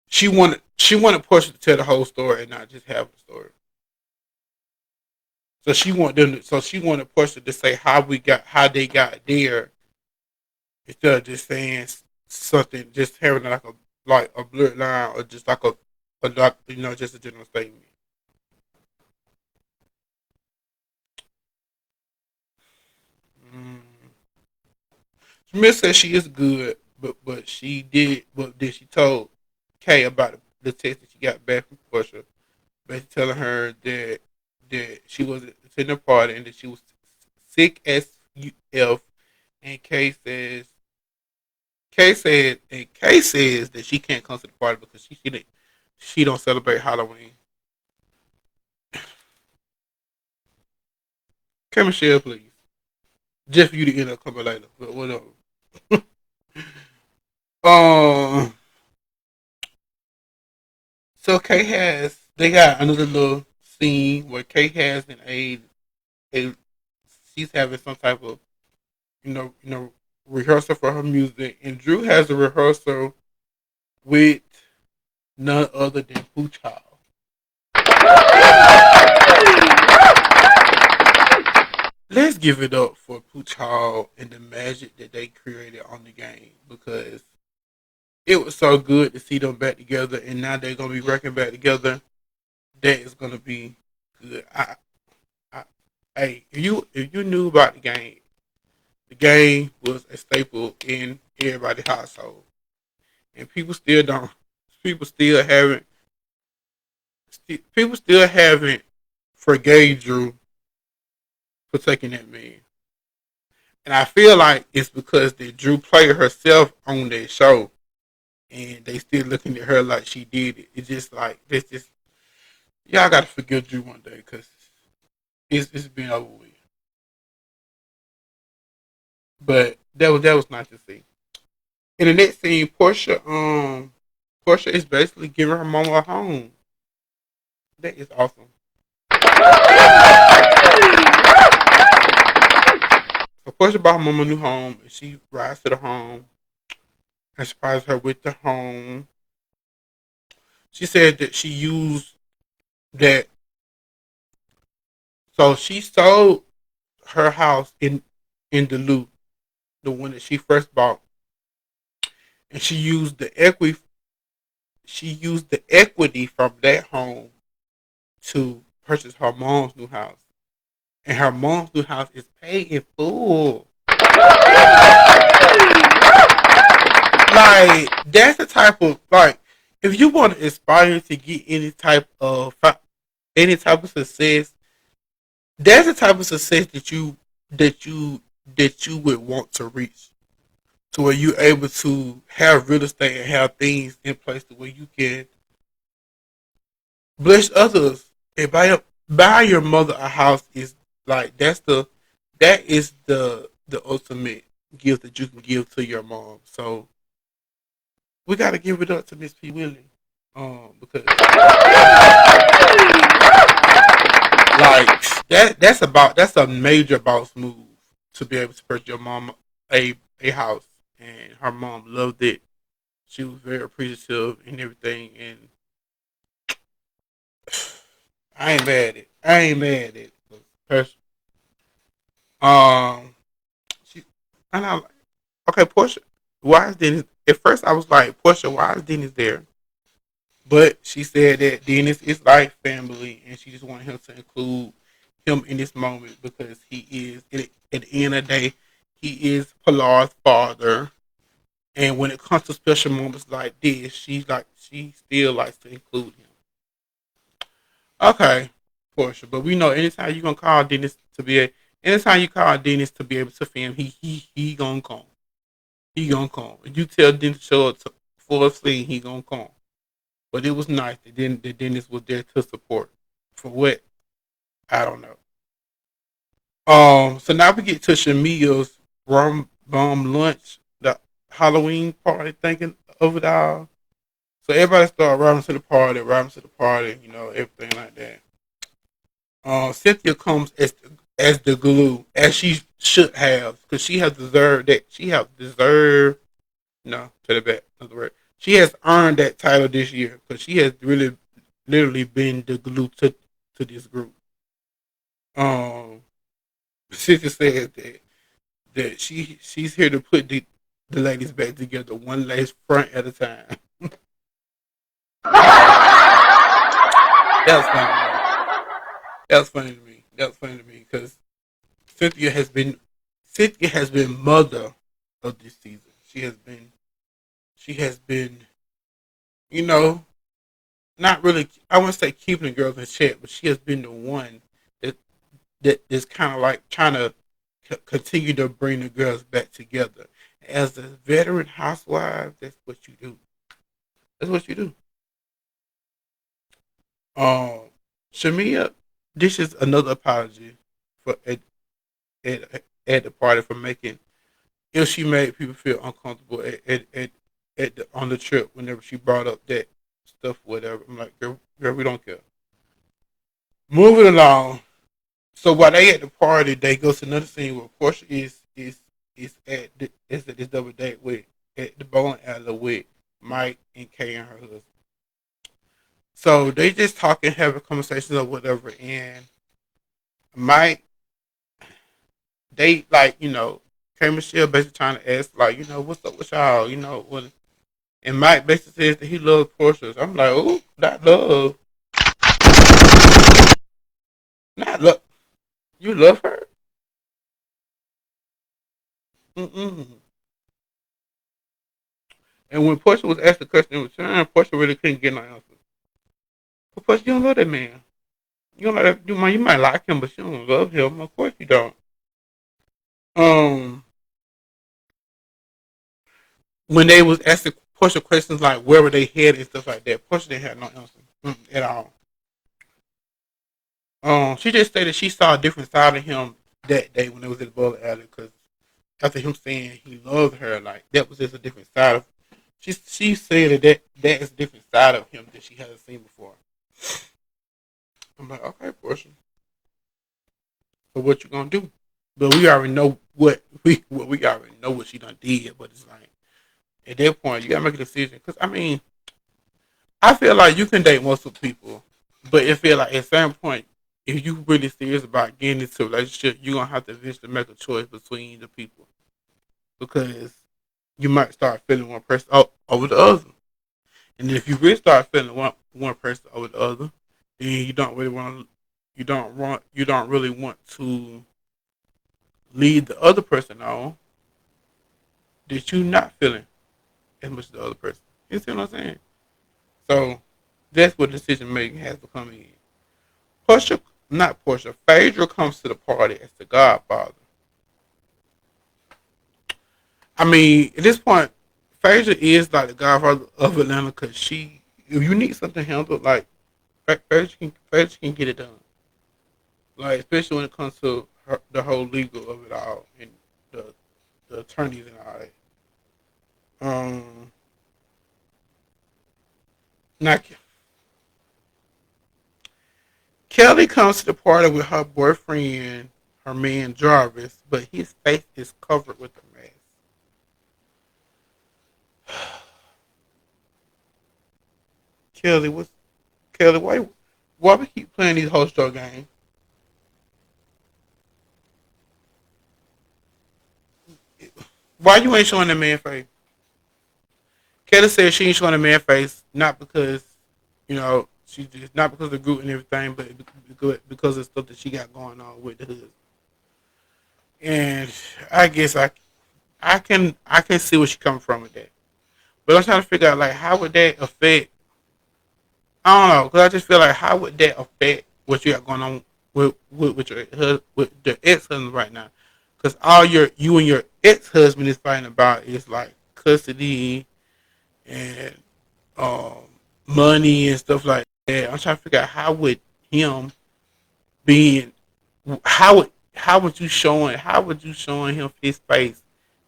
she wanted Portia to tell the whole story and not just have the story. So she wanted Portia to say how they got there instead of just saying something, just having like a blurred line or just like just a general statement. Mm. Smith said she is good, but then she told Kay about the text that she got back from Portia, basically telling her that she wasn't attending the party and that she was sick as f. And Kay says that she can't come to the party because she don't celebrate Halloween. Come Michelle, please. Just for you to end up coming later, but whatever. um. So Kay they got another little scene where Kay has a she's having some type of rehearsal for her music, and Drew has a rehearsal with none other than Pooh Child. Let's just give it up for Pooch Hall and the magic that they created on the game because it was so good to see them back together, and now they're gonna be working back together. That is gonna be good. I hey, if you knew about the game was a staple in everybody's household, and people still don't. People still haven't. People still haven't forgave Drew for taking that man. And I feel like it's because that Drew played herself on that show, and they still looking at her like she did it. It's just like this. Just y'all gotta forgive Drew one day because it's been over with. But that was nice to see. In the next scene, Portia is basically giving her mama a home. That is awesome. So Portia bought her mama a new home, and she rides to the home and surprises her with the home. She said that she used that. So she sold her house in Duluth, the one that she first bought, and she used the equity. She used the equity from that home to purchase her mom's new house, and her mom's new house is paid in full. Like that's the type of like if you want to aspire to get any type of success, that's the type of success that you that you would want to reach to where you're able to have real estate and have things in place to where you can bless others and buy your mother a house is like that is the ultimate gift that you can give to your mom. So we got to give it up to Miss P. Willie, because like that's a major boss move to be able to purchase your mom a house, and her mom loved it. She was very appreciative and everything, and I ain't mad at it. I ain't mad at it. Um, she and I like okay, Portia. Why is Dennis? At first, I was like, Portia, why is Dennis there? But she said that Dennis is like family, and she just wanted him to include him in this moment because he is, at the end of the day, he is Pilar's father. And when it comes to special moments like this, she still likes to include him. Okay, Portia, but we know anytime you gonna call Dennis to anytime you call Dennis to be able to film, he gonna come. He gonna come. If you tell Dennis to show up for a scene, he gonna come. But it was nice that Dennis was there to support. For what? I don't know. So now we get to Shamea's rum bomb lunch, the Halloween party thinking of it all. So everybody started riding to the party, everything like that. Cynthia comes as the glue, as she should have, because she has deserved that. She has deserved no to the back. Another word. She has earned that title this year because she has really, literally been the glue to this group. Um, Cynthia said that she's here to put the ladies back together one last front at a time. That was funny. That was funny to me. That was funny to me because Cynthia has been Cynthia has been mother of this season. She has been you know not really I wouldn't say keeping the girls in check, but she has been the one that that is kind of like trying to continue to bring the girls back together. As a veteran housewife, that's what you do. That's what you do. Um, Shamea, this is another apology for at the party for making if she made people feel uncomfortable on the trip whenever she brought up that stuff, whatever. I'm like, girl, we don't care. Moving along. So while they at the party, they go to another scene where Portia is at this double date with at the bowling alley with Mike and Kay and her husband. So they just talking, having conversations or whatever, and Mike they like, K Michelle basically trying to ask like, what's up with y'all, what, and Mike basically says that he loves Portia. So I'm like, oh, not love, not love. You love her? Mm-mm. And when Portia was asked the question in return, Portia really couldn't get no answer. But Portia, you don't love that man. You don't like that. You might like him, but you don't love him. Of course you don't. Um, when they was asking Portia questions like where were they headed and stuff like that, Portia didn't have no answer at all. She just stated she saw a different side of him that day when they was at the bowling alley. Because after him saying he loved her, like that was just a different side of. She said that is a different side of him that she hasn't seen before. I'm like, okay, Portia. So what you gonna do? But we already know we already know what she done did. But it's like at that point you gotta make a decision. Cause I mean, I feel like you can date multiple people, but it feel like at some point, if you really serious about getting into a relationship, you're gonna have to eventually make a choice between the people because you might start feeling one person over the other, and if you really start feeling one person over the other, then you don't really want to lead the other person on that you not feeling as much as the other person. You see what I'm saying? So that's what decision making has become in. Portia, not Portia, Phaedra comes to the party as the godfather. I mean, at this point, Phaedra is like the godfather of Atlanta because if you need something handled, like Phaedra can get it done. Like especially when it comes to the whole legal of it all and the the attorneys and all that. Um, now Kelly comes to the party with her boyfriend, her man Jarvis, but his face is covered with a mask. Kelly, why we keep playing these host show games? Why you ain't showing the man face? Kelly said she ain't showing the man face not because she just not because of the group and everything, but because of stuff that she got going on with the hood. And I guess I can see where she coming from with that. But I'm trying to figure out like how would that affect. I don't know because I just feel like how would that affect what you got going on with with your ex husband right now? Because all you and your ex husband is fighting about is like custody and um, money and stuff like that. I'm trying to figure out how would him being how would you showing him his face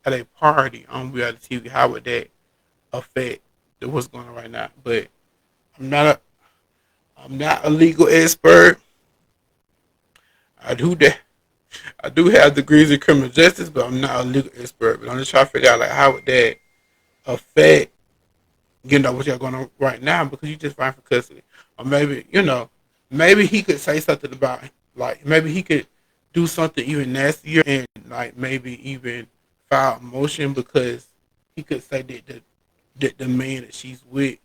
at a party on reality TV? How would that affect what's going on right now? But I'm not a I'm not a legal expert. I do that. I do have degrees in criminal justice, but I'm not a legal expert. But I'm just trying to figure out like how would that affect what you got going on right now because you just fighting for custody, or maybe maybe he could say something about like maybe he could do something even nastier and like maybe even file a motion because he could say that the man that she's with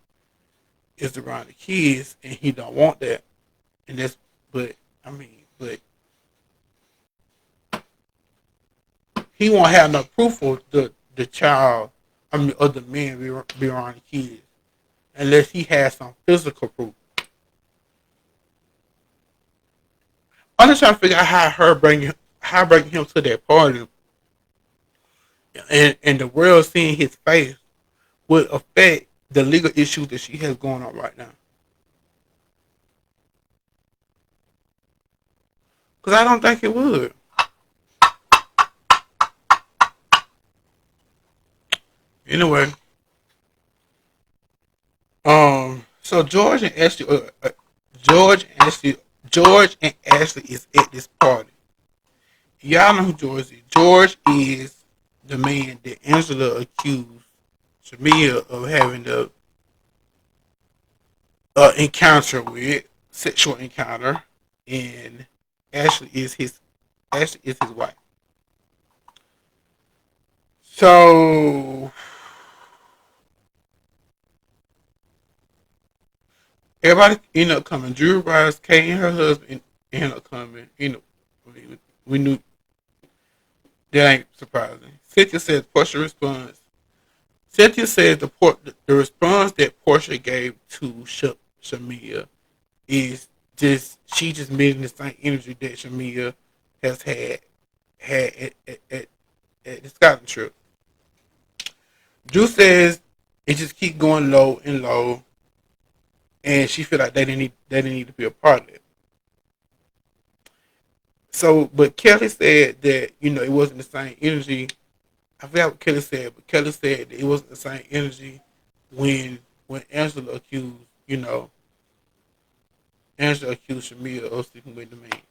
is around the kids and he don't want that, and that's but I mean but he won't have no proof of the child. I mean, of the man be around the kids unless he has some physical proof. I'm just trying to figure out how bringing him to that party and the world seeing his face would affect the legal issues that she has going on right now. Because I don't think it would. Anyway, so George and Ashley, George and Ashley is at this party. Y'all know who George is. George is the man that Angela accused Shamea of having the encounter with, sexual encounter, and Ashley is his Ashley is his wife. So everybody ended up coming. Drew Rice, Kay, and her husband ended up coming. We knew that ain't surprising. Cynthia says Portia responds. Cynthia says the response that Portia gave to Shamea is just she just meeting the same energy that Shamea has had at the Scotland trip. Drew says it just keep going low and low, and she feel like they didn't need to be a part of it. So, but Kelly said that it wasn't the same energy. I forgot what Kelly said, but Kelly said that it wasn't the same energy when Angela accused Shamea of sleeping with the man.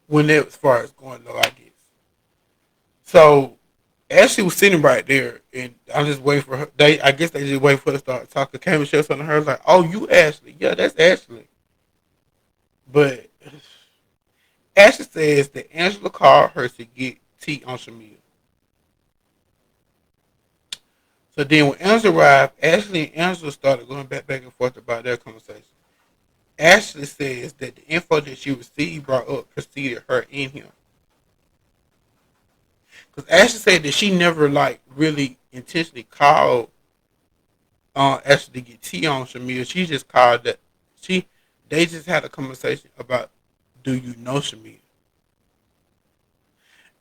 When that as far as going low, I guess. So Ashley was sitting right there, and I'm just waiting for her. I guess they just wait for her to start talking. Came and said something to her like, "Oh, you Ashley? Yeah, that's Ashley." But Ashley says that Angela called her to get tea on Shamea. So then when Angela arrived, Ashley and Angela started going back and forth about their conversation. Ashley says that the info that she received brought up preceded her and him. Because Ashley said that she never really intentionally called Ashley to get tea on Shamea. She just called that they just had a conversation about, do you know Shamea?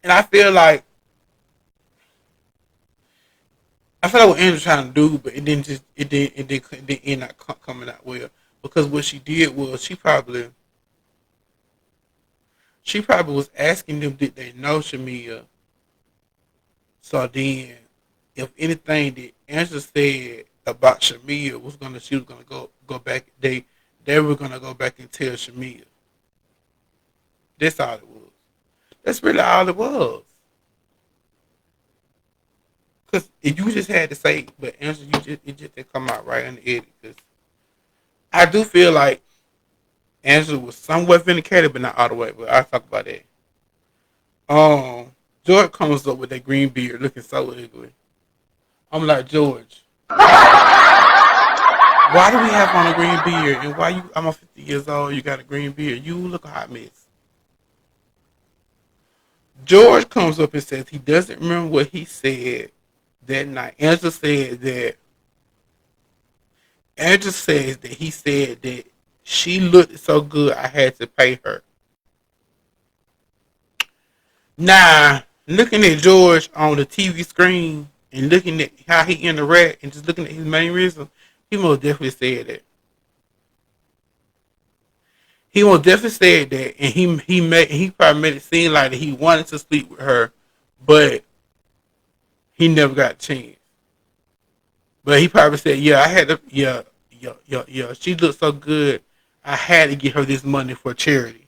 And I feel like what Andrew trying to do, but it didn't end up coming out well, because what she did was she probably was asking them, did they know Shamea? So then, if anything that Angela said about Shamea she was gonna go back. They were gonna go back and tell Shamea. That's all it was. That's really all it was. Because if you just had to say, but Angela, it just didn't come out right in the edit. Because I do feel like Angela was somewhat vindicated, but not all the way. But I'll talk about that. George comes up with that green beard, looking so ugly. I'm like, George, why do we have on a green beard? And why you? I'm 50 years old. You got a green beard. You look a hot mess. George comes up and says he doesn't remember what he said that night. Angela says that he said that she looked so good I had to pay her. Now, looking at George on the TV screen and looking at how he interact and just looking at his main reason, he most definitely said that. He most definitely said that, and he probably made it seem like that he wanted to sleep with her, but he never got a chance. But he probably said, "Yeah, I had to. Yeah. She looked so good, I had to get her this money for charity."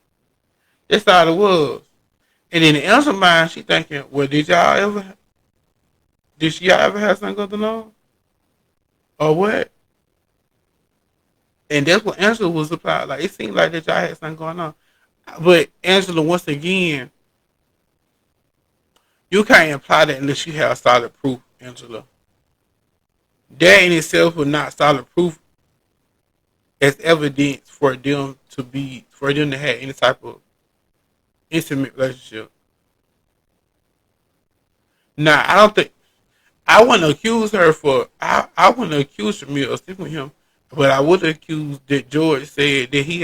That's all it was. And in the answer mind, she thinking, "Well, did y'all ever have something going on, or what?" And that's what Angela was about. Like it seemed like that y'all had something going on. But Angela, once again, you can't imply that unless you have solid proof, Angela. That in itself was not solid proof as evidence for them to have any type of intimate relationship. Now, I don't think I wouldn't accuse her for. I wouldn't accuse Shamil of sleeping with him, but I would accuse that George said that he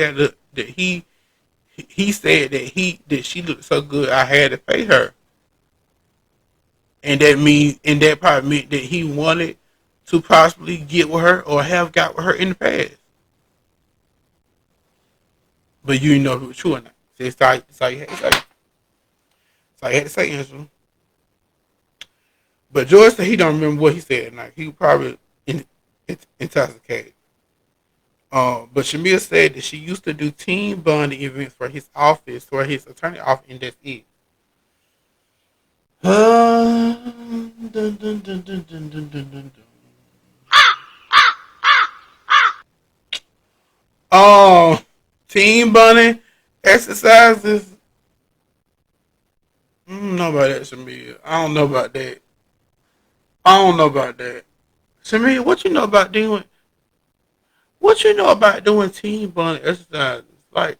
said that she looked so good I had to pay her, and that probably meant that he wanted to possibly get with her or have got with her in the past. But you didn't know if it was true or not. So that's all you had to say. So I had to say, Angela. But George said he don't remember what he said. Like he was probably intoxicated. But Shamia said that she used to do team bonding events for his office, for his attorney office, and that's it. Dun, dun, dun, dun, dun, dun, dun, dun. Um, team bonding exercises. I don't know about that, Shamea. I don't know about that. I don't know about that. Shamea, what you know about doing? What you know about doing team bonding exercises? Like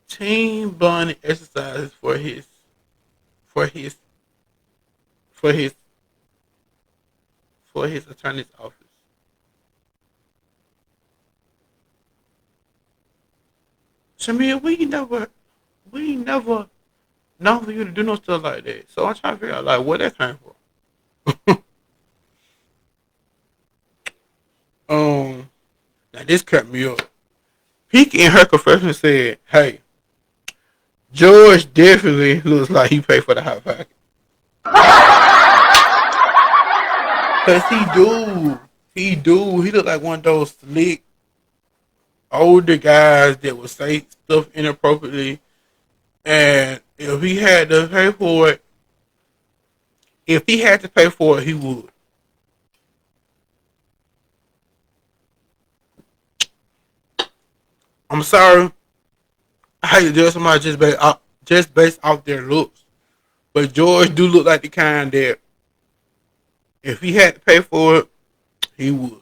team bonding exercises for his for his for his attorney's office. Shamia, we never known for you to do no stuff like that. So I'm trying to figure out like where that came from. um, now this cut me up. Peek in her confession said, "Hey, George definitely looks like he paid for the hot pocket, cause he look like one of those slick older guys that would say stuff inappropriately, and if he had to pay for it, he would. I'm sorry, I hate to judge somebody just based off their looks, but George do look like the kind that if he had to pay for it, he would.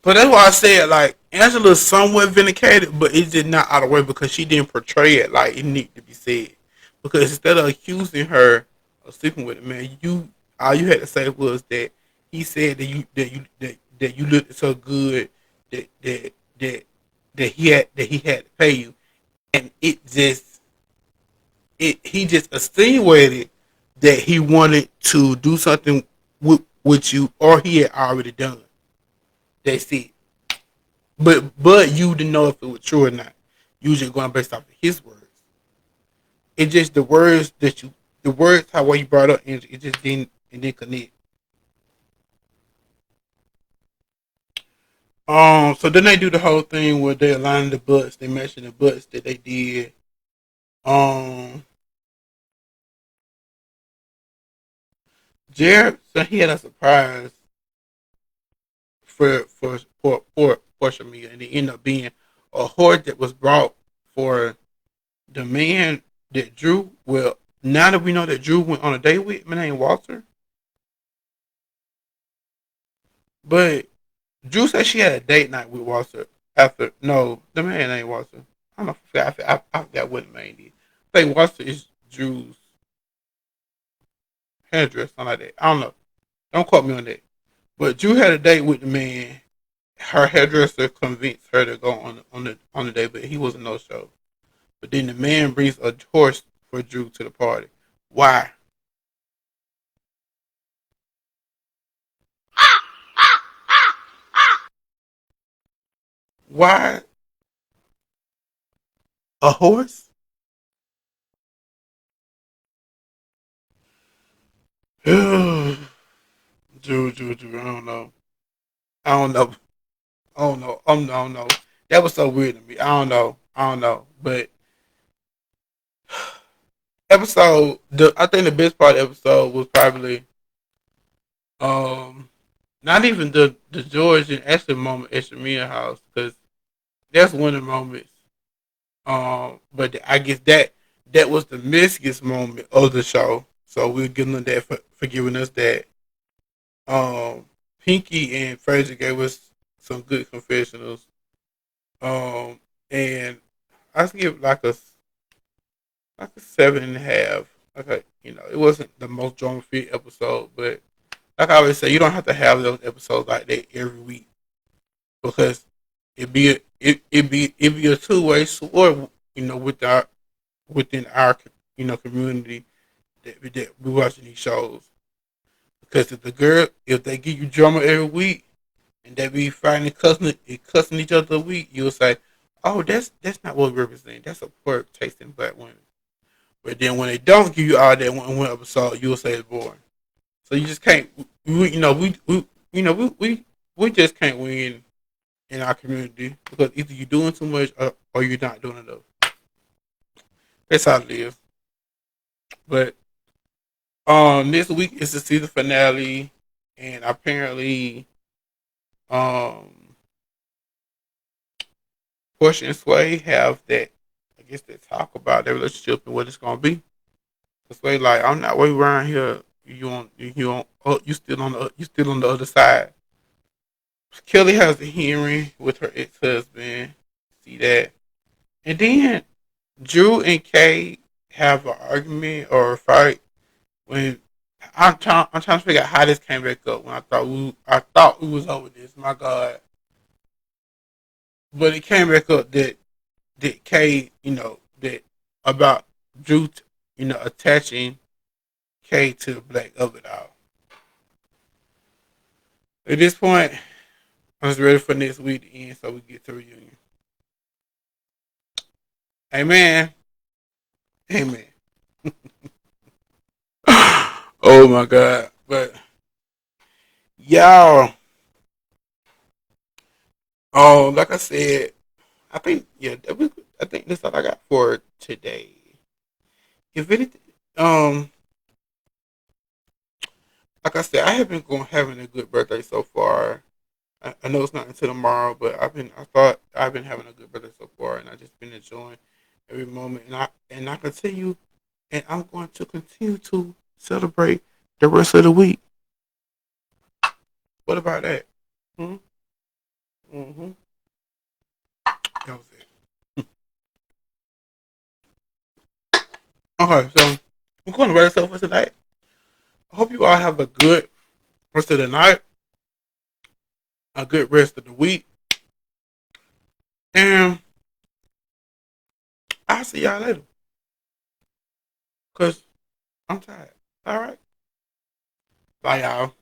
But that's why I said like Angela's somewhat vindicated, but it's just not out of the way because she didn't portray it like it needed to be said. Because instead of accusing her of sleeping with a man, you all you had to say was that he said that you looked so good that that he had to pay you, and he just insinuated that he wanted to do something with you, or he had already done. That's it. But you didn't know if it was true or not. You was just going based off of his words. It just the words how what you brought up, and it just didn't connect. So then they do the whole thing where they align the butts, they mention the butts that they did. Um, Jared said he had a surprise for Shamia, and it ended up being a horse that was brought for the man that Drew. Well, now that we know that Drew went on a date with, my name Walter, but Drew said she had a date night with Walter after. No, the man ain't Walter. I don't know. I forgot what the man is. I think Walter is Drew's hairdresser, something like that. I don't know. Don't quote me on that. But Drew had a date with the man. Her hairdresser convinced her to go on the date, but he was a no show. But then the man brings a horse for Drew to the party. Why? Why a horse? Drew. I don't know. I don't know. I don't know. I don't know. That was so weird to me. I don't know. I don't know. But I think the best part of the episode was probably um not even the George and Ashley moment at Shamia house because that's one of the moments. But I guess that was the messiest moment of the show. So we'll give them that for giving us that. Pinky and Fraser gave us some good confessionals. And I give like a 7.5. Okay, it wasn't the most drama free episode, but like I always say, you don't have to have those episodes like that every week because it be a 2-way sword, within our community that we watching these shows. Because if they give you drama every week and they be fighting and cussing each other a week, you'll say, "Oh, that's not what we represent. That's a poor taste in black women." But then when they don't give you all that one episode, you'll say it's boring. So you just can't. We just can't win in our community because either you're doing too much or you're not doing enough. That's how it is. But this week is the season finale. and apparently, um, Portia and Sway have that. I guess they talk about their relationship and what it's gonna be. Cause Sway like, I'm not waiting around here. You still on the other side. Kelly has a hearing with her ex husband. See that, and then Drew and Kay have an argument or a fight when I'm trying to figure out how this came back up when I thought we was over this. My God, but it came back up that Kay, that about Drew, attaching Kay to the black of it all. At this point, I was ready for next week to end so we get to reunion. Amen. Amen. Oh my God. But y'all, like I said, I think I think that's all I got for today. If anything, um, like I said, I have been having a good birthday so far. I know it's not until tomorrow, but I thought I've been having a good birthday so far, and I just been enjoying every moment. And I continue, and I'm going to continue to celebrate the rest of the week. What about that? Hmm? Mm-hmm. That was it. Okay, so I'm going to wrap this up for tonight. I hope you all have a good rest of the night, a good rest of the week, and I'll see y'all later. Cause I'm tired. All right. Bye, y'all.